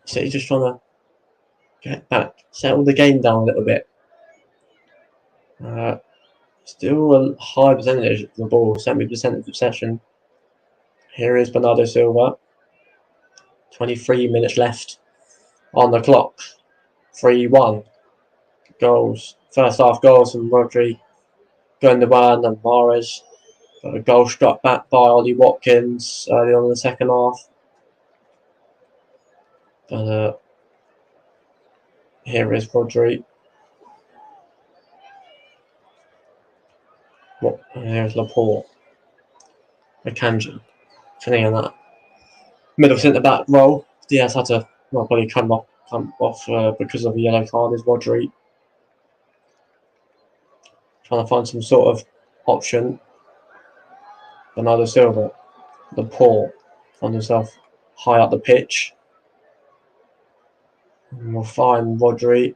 City just trying to get back, settle the game down a little bit. Still a high percentage of the ball, 70% of possession. Here is Bernardo Silva. 23 minutes left on the clock. 3-1. Goals. First half goals from Rodri, Gundogan and Mahrez. Got a goal struck back by Ollie Watkins early on in the second half. But here is Rodri. Here's Laporte. Akanji. Filling in that middle centre back role. Diaz had to probably come off because of the yellow card. Is Rodri trying to find some sort of option. Bernardo Silva, Laporte, found himself high up the pitch. And we'll find Rodri.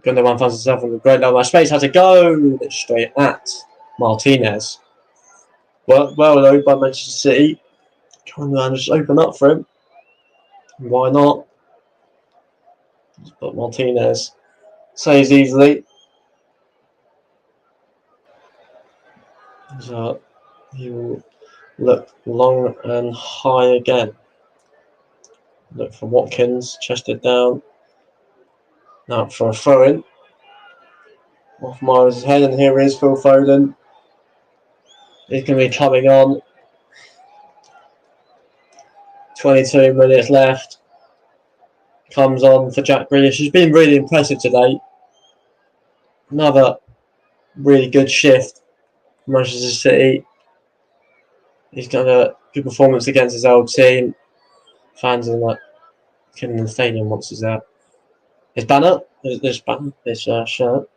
Gundogan finds himself in the great level. Space had to go straight at Martinez. Well though by Manchester City. Gundogan just open up for him. Why not? But Martinez saves easily. So he will look long and high again. Look for Watkins, chested down. Now for a throw-in. Off Mahrez' head, and here is Phil Foden. He's going to be coming on. 22 minutes left. Comes on for Jack Grealish. He's been really impressive today. Another really good shift from Manchester City. He's got a good performance against his old team. Fans in that Kingdom Stadium once he's there. His banner, this shirt.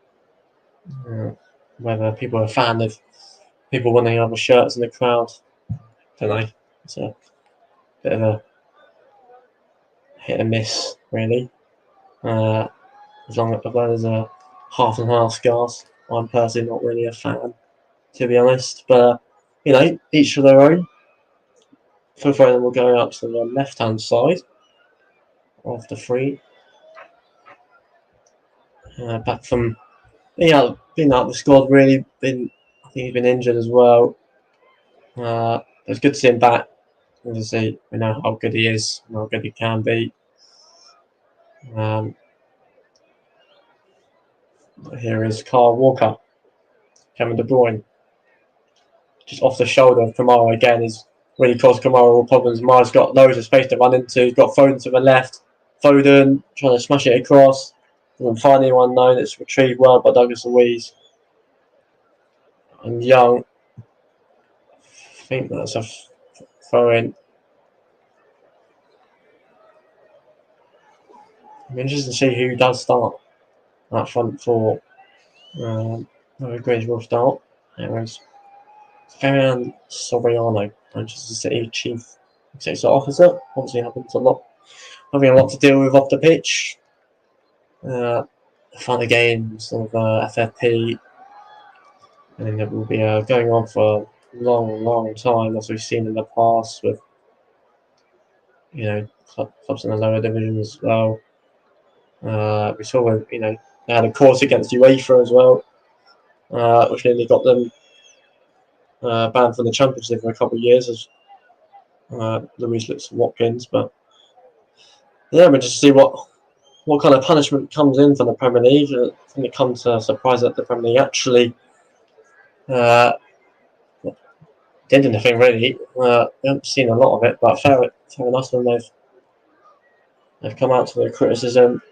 Whether people are a fan of people winning other shirts in the crowd, don't know. It's a bit of a hit and miss, really. As long as there's a half and half scars, I'm personally not really a fan, to be honest. But each of their own. Phil Foden will go up to the left-hand side of the free. Back from being out the squad, really. I think he's been injured as well. It's good to see him back. Obviously, we know how good he is and how good he can be. Here is Kyle Walker, Kevin De Bruyne, just off the shoulder of Kamara again is really caused Kamara all problems. Mahrez got loads of space to run into, got Foden to the left. Foden trying to smash it across. Doesn't find anyone known. It's retrieved well by Douglas Luiz. And Young, I think that's a throw in. I'm interested to see who does start that front four. I agree will start. Anyways, Ferran Soriano, Manchester City chief executive officer. Obviously happens a lot. Having a lot to deal with off the pitch. Fun games of FFP. I think it will be going on for a long time, as we've seen in the past with, clubs in the lower divisions as well. We saw with, they had a course against UEFA as well, which nearly got them banned from the Championship for a couple of years as Luis looks Watkins. But yeah, we'll just see what kind of punishment comes in for the Premier League. I think it comes to a surprise that the Premier League actually did anything really. We haven't seen a lot of it, but fair enough when they've come out to the criticism,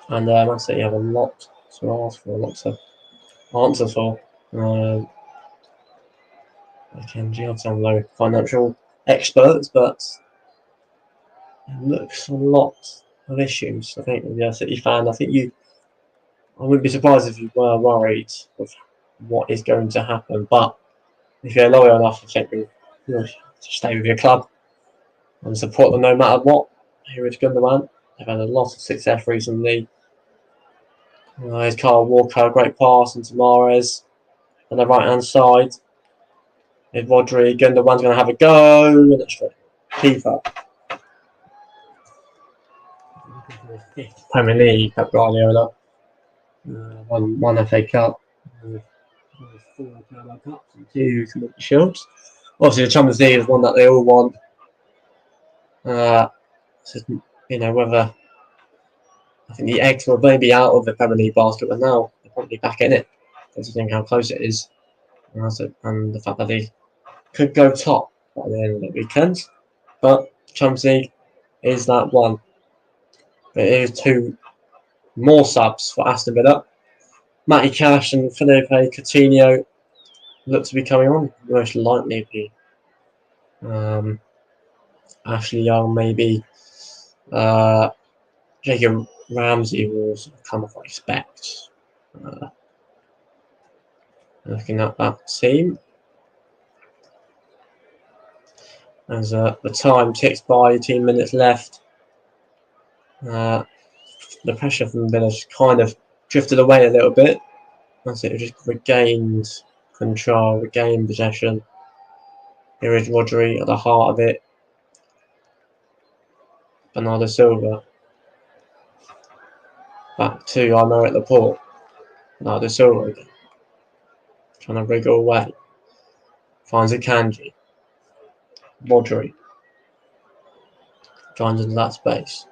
and Man City have a lot to ask for, a lot to answer for. Again, you have some low financial experts, but it looks a lot of issues. I think if you're a City fan, I wouldn't be surprised if you were worried of what is going to happen. But if you're loyal enough, I think you'll stay with your club and support them no matter what. Here is Gundogan. They've had a lot of success recently. Here's Kyle Walker, great pass into Mahrez on the right hand side. Here's Rodri. Gundogan's going to have a go. And it's keeper. Premier League, Pep Guardiola. One FA Cup. 4 Carabao Cups and 2 Community Shields. Obviously, the Champions League is one that they all want. Whether I think the eggs were maybe out of the Premier League basket, but now they're probably back in it. Considering how close it is, and the fact that they could go top by the end of the weekend. But Champions League is that one. There is 2 more subs for Aston Villa. Matty Cash and Felipe Coutinho look to be coming on. Most likely be Ashley Young, maybe. Jacob Ramsey will come off, I expect. Looking at that team. As the time ticks by, 18 minutes left. The pressure from Villa kind of drifted away a little bit. That's it, it just regained control, regained possession. Here is Rodri at the heart of it. Bernardo Silva. Back to Aymeric Laporte. Bernardo Silva again. Trying to wriggle away. Finds a Kanji. Rodri. Finds into that space.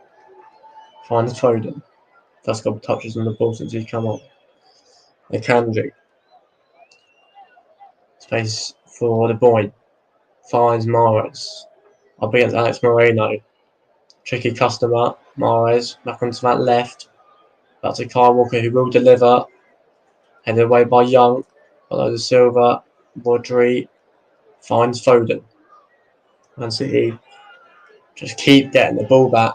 Finds Foden. First couple touches on the ball since he's come on. A Kanji. Space for the boy. Finds Mahrez. I'll be against Alex Moreno. Tricky customer. Mahrez back onto that left. Back to Kyle Walker, who will deliver. Headed away by Young. Bernardo Silva. Rodri finds Foden. Man City just keep getting the ball back.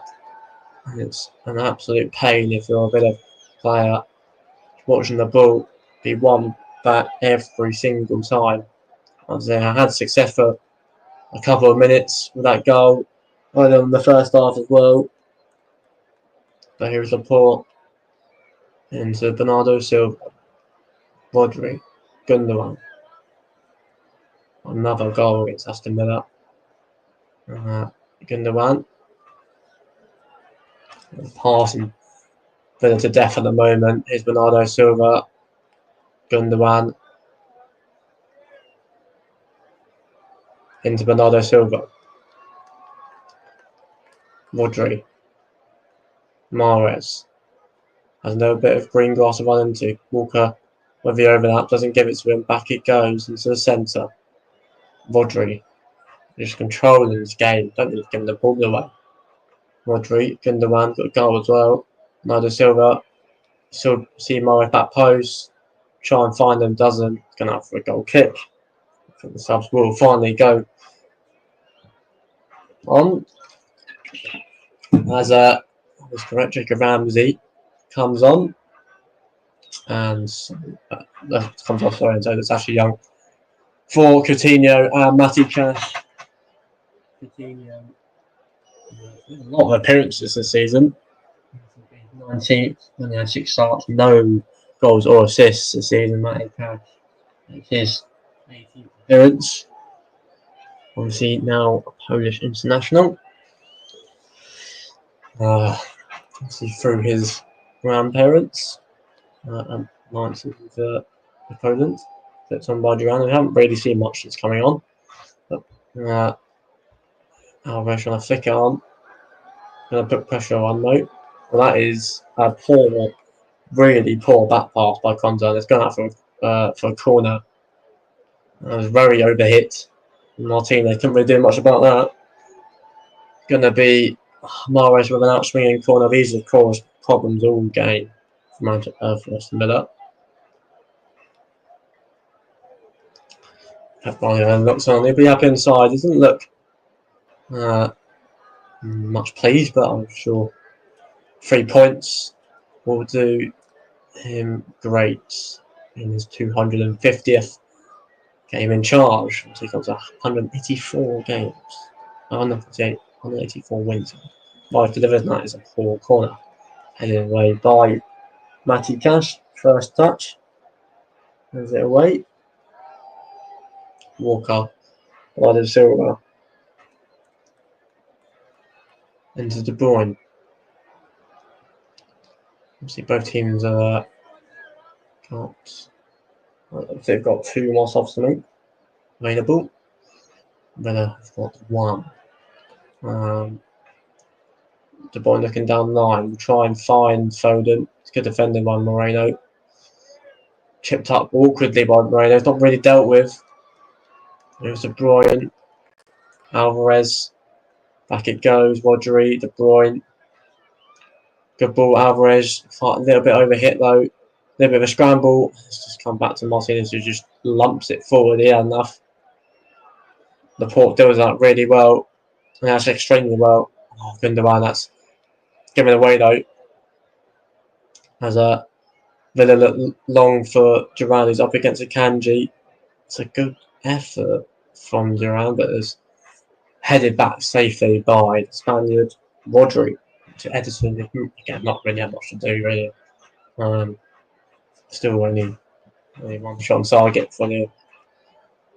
And it's an absolute pain if you're a Villa player watching the ball be won back every single time. I had success for a couple of minutes with that goal. Right on the first half as well. But here's Laporte into Bernardo Silva. Rodri. Gundogan. Another goal against Aston Villa. Gundogan. Passing Villa to death at the moment. Here's Bernardo Silva. Gundogan. Into Bernardo Silva. Rodri. Mahrez. Has no bit of green grass to run into. Walker with the overlap, doesn't give it to him. Back it goes into the centre. Rodri just controlling his game. Don't need to give him the ball away. Rodri, Gundogan got a goal as well. Nado Silva, still see Morris back post. Try and find them, doesn't. Going out for a goal kick. I think the subs will finally go on. As was correct, Jacob Ramsey comes on. And comes off, sorry, so it's actually young. For Coutinho and Matty Cash. Coutinho, a lot of appearances this season. 19th, only had 6 starts, no goals or assists this season. Matty Cash makes his 18th appearance. Obviously now a Polish international. Obviously through his grandparents. 19th of Poland. That's on by Duran. We haven't really seen much that's coming on. But Alvarez trying to flick it on. Going to put pressure on though. Well, that is a poor, really poor back pass by Konza. It's going out for a corner. It was very overhit. Martinez couldn't really do much about that. Going to be Mahrez with an outswinging corner. These have caused problems all game for Aston Villa. Looks on. He'll be up inside. Doesn't look much pleased, but I'm sure 3 points will do him great in his 250th game in charge. He comes to 184 games. 184 wins. Live delivered, that is a poor corner. Headed away by Matty Cash. First touch. Is it away? Walker. Nado Silva. Into De Bruyne. Obviously, both teams are they've got 2 more soft cement available. Villa have got 1. De Bruyne looking down the line. We'll try and find Foden. It's good defended by Moreno. Chipped up awkwardly by Moreno. It's not really dealt with. There's De Bruyne. Alvarez. Back it goes. Rodri. De Bruyne. Good ball, Alvarez. A little bit overhit though. A little bit of a scramble. Let's just come back to Martinez, who just lumps it forward. He had enough. Laporte does that really well. And that's extremely well. Oh, Gundogan, that's given away though. As Villa look long for Duran, who's up against Akanji. It's a good effort from Duran, but it's headed back safely by the Spaniard Rodri to Edison. Again, not really had much to do really. Still only 1 shot on target for the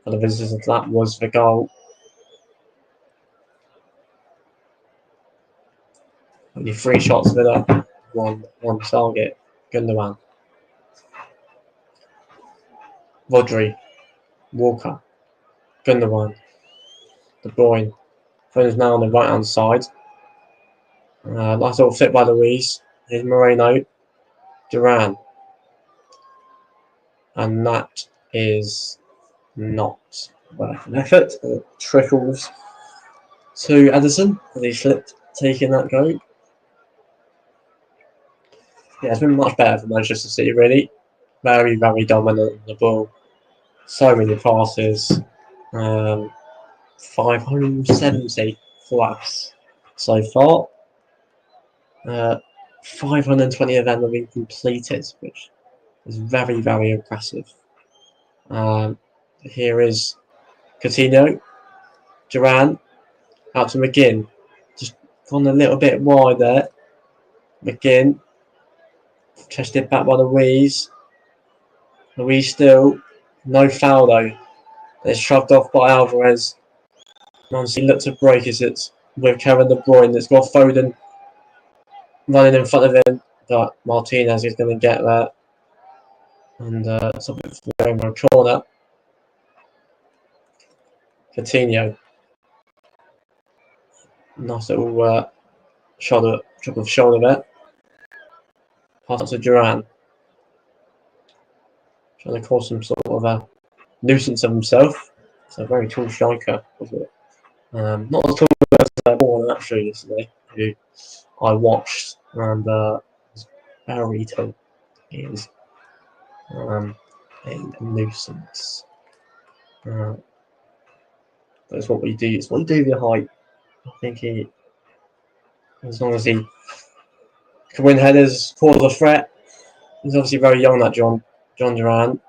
visitors, and that was the goal. Only 3 shots with a one target. Gundogan. Rodri. Walker. Gundogan. De Bruyne. Foden's now on the right hand side. Nice little flip by Luis. Here's Moreno. Duran. And that is not worth an effort. It trickles to Edison as he slipped, taking that goal. Yeah, it's been much better for Manchester City, really. Very, very dominant on the ball. So many passes. 570 flaps so far. 520 of them have been completed, which is very, very impressive. Here is Coutinho. Duran. Out to McGinn. Just gone a little bit wide there. McGinn. Chested back by Luis. Luis still. No foul though. It's shoved off by Alvarez. He looked to break as it's with Kevin De Bruyne. It's got Foden running in front of him, but Martinez is going to get there. And something for the corner. Coutinho. Nice little drop of shoulder there. Pass to Duran. trying to cause some sort of a nuisance of himself. It's a very tall striker, wasn't it? Not as tall as Warner actually yesterday, who I watched, and was very tall. He is a nuisance. But it's what we do. It's what you do with your height. I think he, as long as he can win headers, cause a threat. He's obviously very young, that John Duran.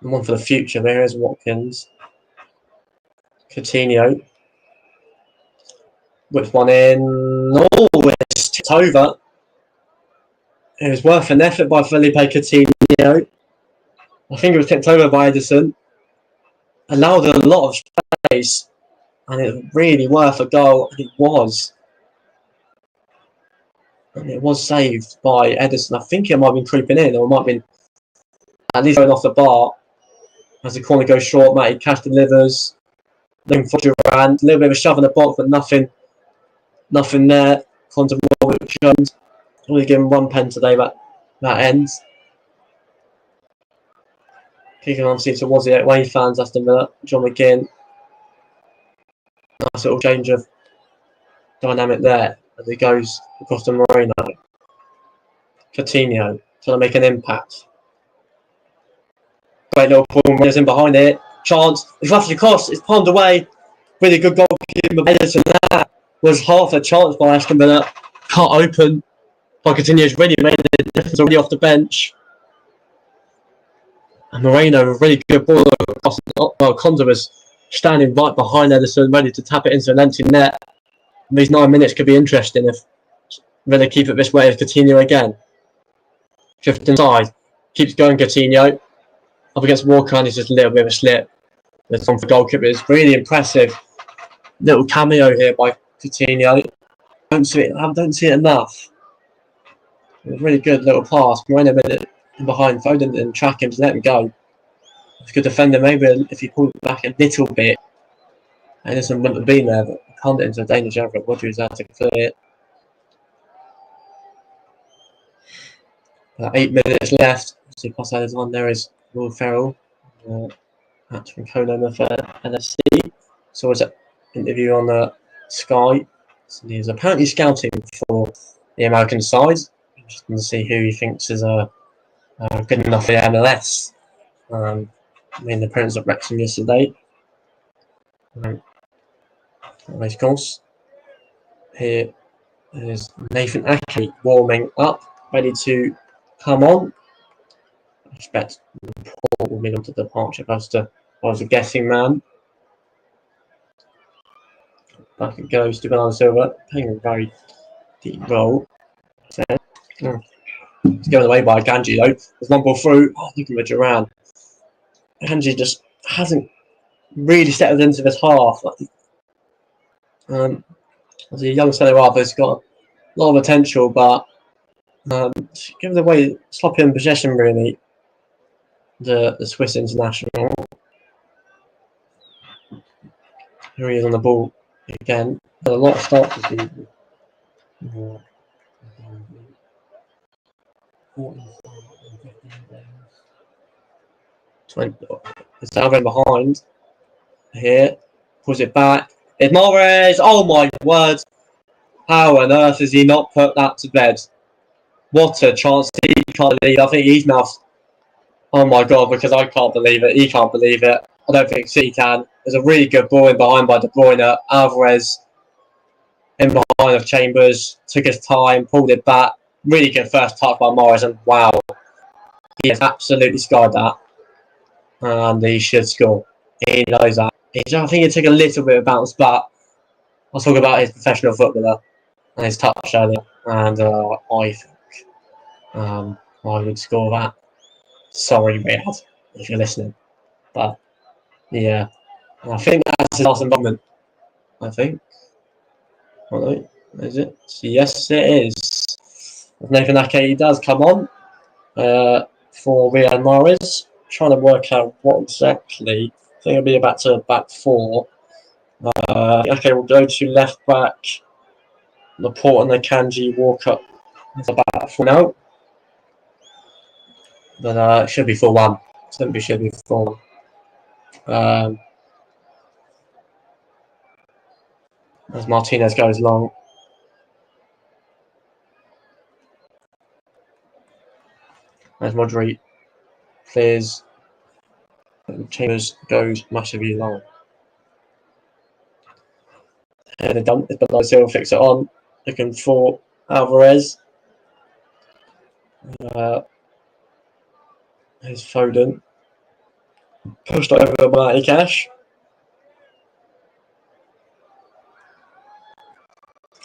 One for the future. There is Watkins, Coutinho. Whipped one in. Oh, it's tipped over. It was worth an effort by Felipe Coutinho. I think it was tipped over by Edison. Allowed a lot of space, and it was really worth a goal. And it was. And it was saved by Edison. I think it might have been creeping in, or it might have been at least going off the bar. As the corner goes short, Matty Cash delivers. Looking for Durant. A little bit of a shove in the box, but nothing there. Conor Jones. Only given one pen today, but that ends. Kicking obviously towards the away fans, Aston Villa. John McGinn. Nice little change of dynamic there as he goes across to Moreno. Coutinho trying to make an impact. Great little ball. Moreno's in behind it. Chance. It's roughly across. It's palmed away. Really good goalkeeping by Edison. That was half a chance by Aston Villa. Cut open. But Coutinho's really made a difference already off the bench. And Moreno, a really good ball across. Well, Conte was standing right behind Edison, ready to tap it into an empty net. And these 9 minutes could be interesting if Villa keep it this way as Coutinho again. Drifting inside. Keeps going Coutinho. Up against Walker, and it's just a little bit of a slip. There's one for goalkeeper. It's really impressive. Little cameo here by Coutinho. I don't see it enough. It was a really good little pass. Moreno made it in behind. Foden didn't track him to let him go. If a good defender, maybe if he pulled it back a little bit, Anderson wouldn't have been there, but can't get into a dangerous area. Rodgers had to clear it. 8 minutes left. So pass that on. There is Will Ferrell. That's from Konoma for NFC. So was an interview on Sky. So he's apparently scouting for the American side. Interesting to see who he thinks is good enough for the MLS. Made an appearance at Wrexham yesterday. Race course. Here is Nathan Ake warming up, ready to come on. I expect Paul will be on to departure as to I was a guessing man. Back it goes to Bernardo Silva, playing a very deep role. It's going away by Ganji though. There's one ball through. Oh, looking at Duran. Ganji just hasn't really settled into this half. As a young centre half, he's got a lot of potential, but given the way sloppy in possession, really, the Swiss international. Here he is on the ball again. Had a lot of starts this season. It's Alvin behind. Here, pulls it back. It's Morris. Oh my word! How on earth has he not put that to bed? What a chance! He can't believe it. I think he's now. Oh my god! Because I can't believe it. He can't believe it. I don't think City can. There's a really good ball in behind by De Bruyne. Alvarez in behind of Chambers. Took his time, pulled it back. Really good first touch by Morris, and wow, he has absolutely scored that. And he should score. He knows that. I think it took a little bit of bounce, but I'll talk about his professional footballer and his touch earlier. And I think I would score that. Sorry, Riyadh, if you're listening. But yeah, I think that's his last involvement. I think. Right, is it? Yes, it is. Nathan Ake does come on for Riyad Mahrez. Trying to work out what exactly. I think it'll be back to back four. Okay, we'll go to left back. Laporte and Akanji walk up. It's a back four now. but it should be 4-1. Simply should be 4-1. As Martinez goes long. As Modric clears. Chambers goes massively long. And the dump is below zero, fix it on. Looking for Alvarez. Here's Foden. Pushed over by Cash.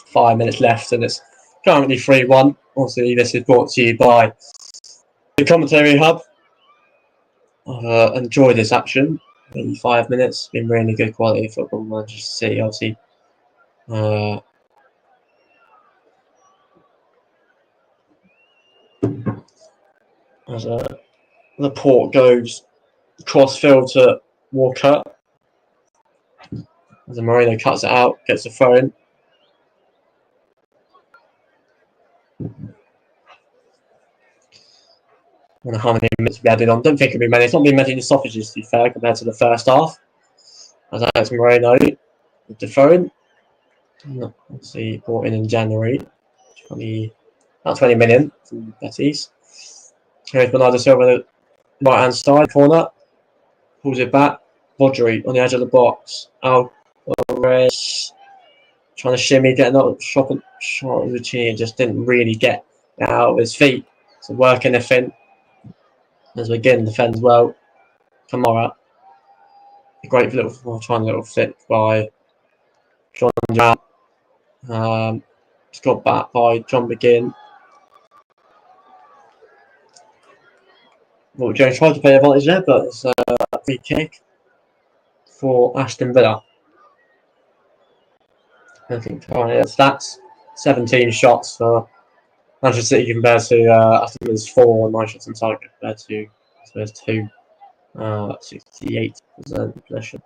5 minutes left, and it's currently 3-1. Obviously, this is brought to you by the Commentary Hub. I've enjoyed this action. 5 minutes, been really good quality football. Manchester City, obviously. As the port goes cross field to Walker. As Moreno cuts it out, gets a throw in. I don't know how many minutes we added on. Don't think it'll be many. It's not been many sausages, to be fair, compared to the first half. As that's Moreno with the throw in. Obviously brought in January. About 20 million from Betis. Here's Bernardo Silva on the right hand side corner. Pulls it back. Modric on the edge of the box. Alvarez trying to shimmy, getting up, shot routine, just didn't really get it out of his feet. So working the fin. As again defends well. Kamara. A great little flick by John Brown. It's got back by John McGinn. Well, Jones tried to play advantage there, but it's a free kick for Aston Villa. I think currently stats 17 shots for Manchester City compared to Aston Villa's 4 and 9 shots on target compared to Spurs 2. 68% possession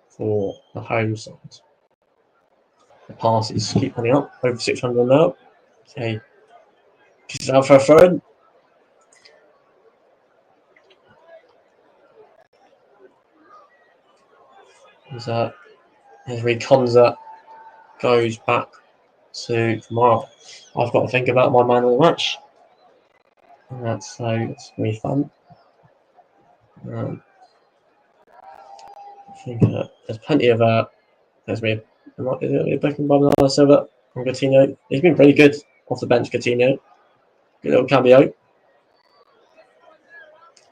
for the home side. The passes keep coming up over 600 now. Okay, kicks it out for a throw. As Reconza goes back to tomorrow. I've got to think about my man of the match. And that's going to be fun. I think there's plenty of there's me backing by Bernardo Silva and Coutinho. He's been pretty good off the bench, Coutinho. Good little cameo.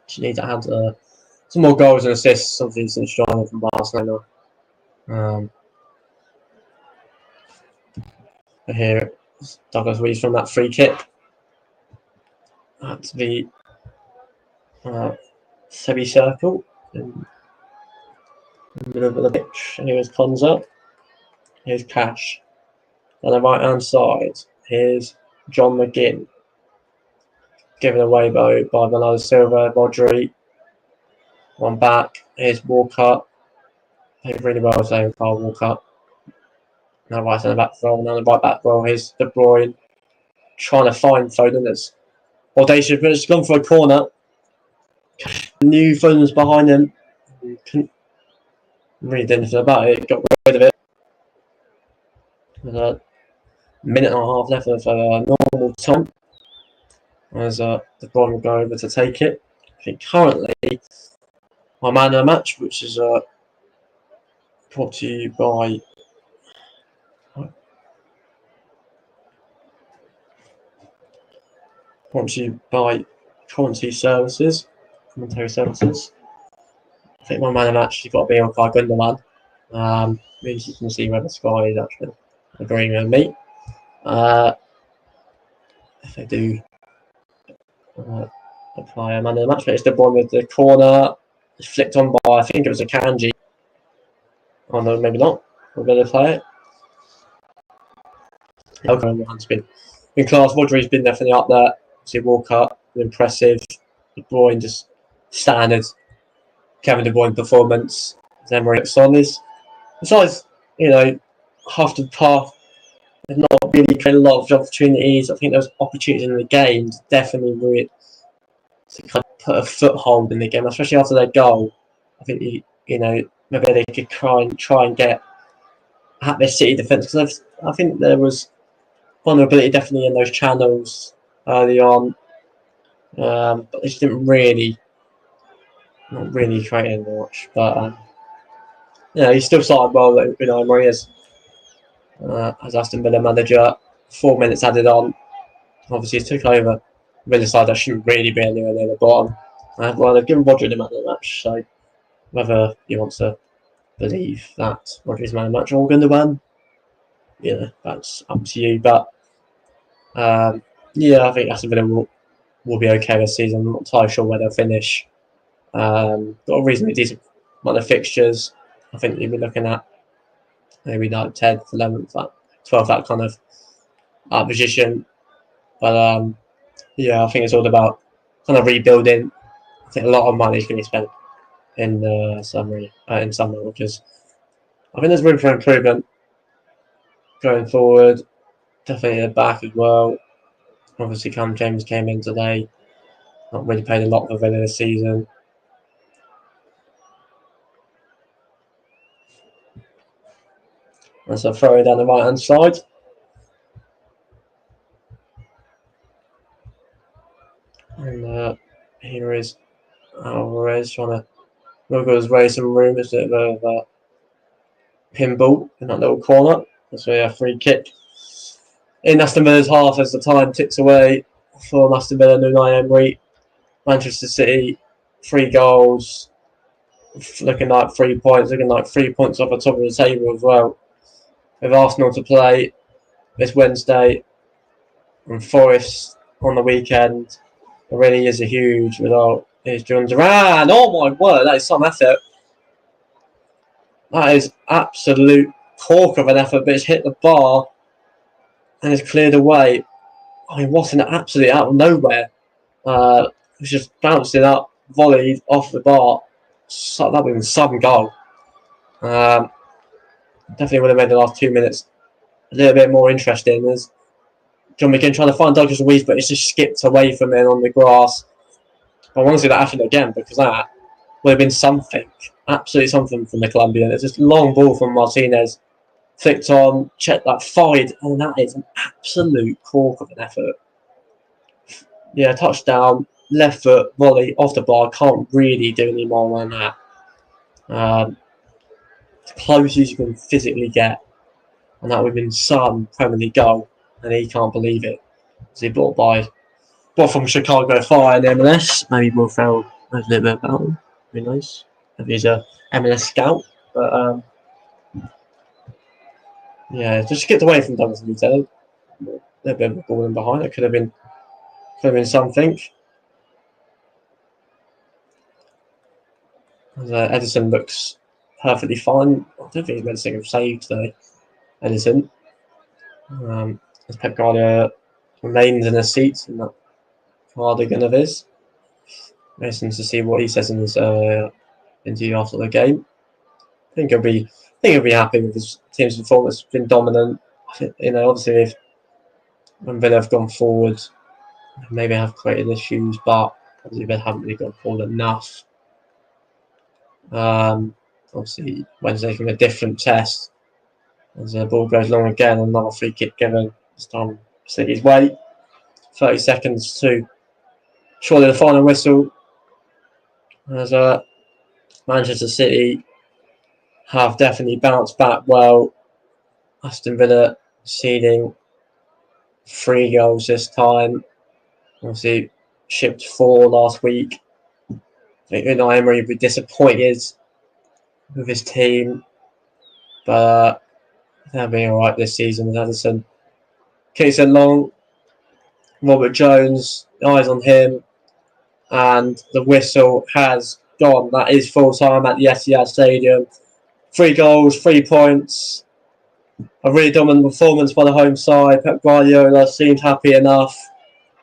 She needs to add some more goals and assists, something since joining from Barcelona. Here, Douglas Luiz from that free kick at the semi-circle in the middle of the pitch. And here's Konza. Here's Cash. On the right-hand side, here's John McGinn. Given away by Bernardo Silva, Modric. One back. Here's Walker. Played really well saying Carl Walker. Now right centre back role, now the right back role. Here's De Bruyne trying to find Foden. That's audacious, but it's gone for a corner. New Foden's behind him. Couldn't really do anything about it. Got rid of it. With a minute and a half left of normal time. As De Bruyne will go over to take it. I think currently my man of the match, which is brought to you by Commentary Services. I think my man of the match has got to be on Gundogan. Means you can see whether Sky is actually agreeing with me. If they do apply a man of the match, but it's De Bruyne with the corner. It's flicked on by, I think it was a Kanji. Oh no, maybe not. We're going to play it. Gundogan's been class. Modric's been definitely up there. See Walker, impressive. De Bruyne just standard. Kevin De Bruyne performance. Emirates on is besides, half the path. They've not really created a lot of opportunities. I think those opportunities in the game definitely to kind of put a foothold in the game, especially after their goal. I think maybe they could try and get at their City defence, because I think there was vulnerability definitely in those channels early on, but they just didn't not really create much. But he still started well. Emery as Aston Villa manager. 4 minutes added on. Obviously, he took over Villa side that shouldn't really be anywhere near the bottom. Well, they've given Rodri the man of the match, so whether you want to believe that Rodri's man of the match or Gundogan, that's up to you. But I think Aston Villa will be okay this season. I'm not entirely sure where they'll finish. Got a reasonably decent amount of fixtures. I think you'll be looking at maybe like 10th, 11th, 12th, that kind of position. But I think it's all about kind of rebuilding. I think a lot of money is going to be spent in summer, because I think there's room for improvement going forward. Definitely at the back as well. Obviously, Cam James came in today. Not really played a lot for Villa this season. And so throw it down the right hand side. And here is Alvarez trying to raise some room. It's a bit of a pinball in that little corner. That's a free kick in Aston Villa's half as the time ticks away for Aston Villa. Unai Emery, Manchester City, 3 goals, looking like 3 points, off the top of the table as well. With Arsenal to play this Wednesday and Forest on the weekend. It really is a huge result. Here's John Duran. Oh my word, that is some effort. That is absolute cork of an effort, but it's hit the bar and it's cleared away. I mean, what an absolute out of nowhere. It's just bouncing up, volleyed off the bar. So that would have been some goal. Definitely would have made the last 2 minutes a little bit more interesting. There's John McGinn trying to find Douglas Luiz, but it's just skipped away from him on the grass. I want to see that happen again, because that would have been something. Absolutely something from the Colombian. It's just a long ball from Martinez. Flicked on, checked that, fired, and that is an absolute cork of an effort. Yeah, touchdown, left foot, volley, off the bar. Can't really do any more than that. As close as you can physically get. And that would have been some Premier League goal. And he can't believe it. So he brought from Chicago Fire in MLS. Maybe Will Ferrell knows a little bit about him. Very nice. If he's a MLS scout. But just skipped away from Douglas Luiz. A little bit of a ball in behind. It could have been something. Edison looks perfectly fine. I don't think he's made a single save today. Edison. As Pep Guardiola remains in his seat in that cardigan of his. Listen to see what he says in his interview after the game. I think he'll be happy with his team's performance. It's been dominant. I think, obviously when Villa have gone forward, maybe have created issues, but obviously they haven't really gone forward enough. Obviously Wednesday can be a different test. As the ball goes long again, another free kick given. This time City's way. 30 seconds to surely the final whistle. As Manchester City have definitely bounced back well. Aston Villa conceding 3 goals this time. Obviously shipped 4 last week. I think Unai Emery will be disappointed with his team, but they'll be alright this season with Edison. Kicks it long. Robert Jones, eyes on him, and the whistle has gone. That is full time at the Etihad Stadium. 3 goals, 3 points. A really dominant performance by the home side. Pep Guardiola seemed happy enough.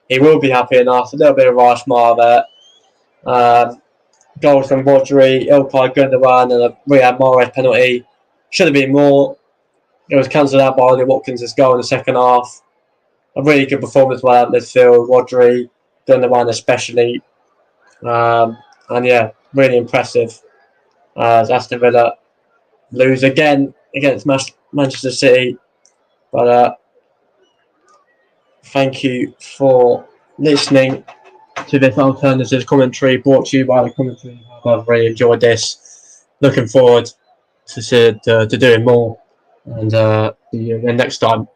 He will be happy enough. A little bit of a smile there. Goals from Rodri, Ilkay Gundogan, and a Riyad Mahrez penalty. Should have been more. It was cancelled out by Ollie Watkins' goal in the second half. A really good performance by that midfield. Rodri, Gundogan especially. And yeah, really impressive as Aston Villa lose again against Manchester City. But thank you for listening to this alternative commentary brought to you by the Commentary Hub. I've really enjoyed this. Looking forward to doing more and see you again next time.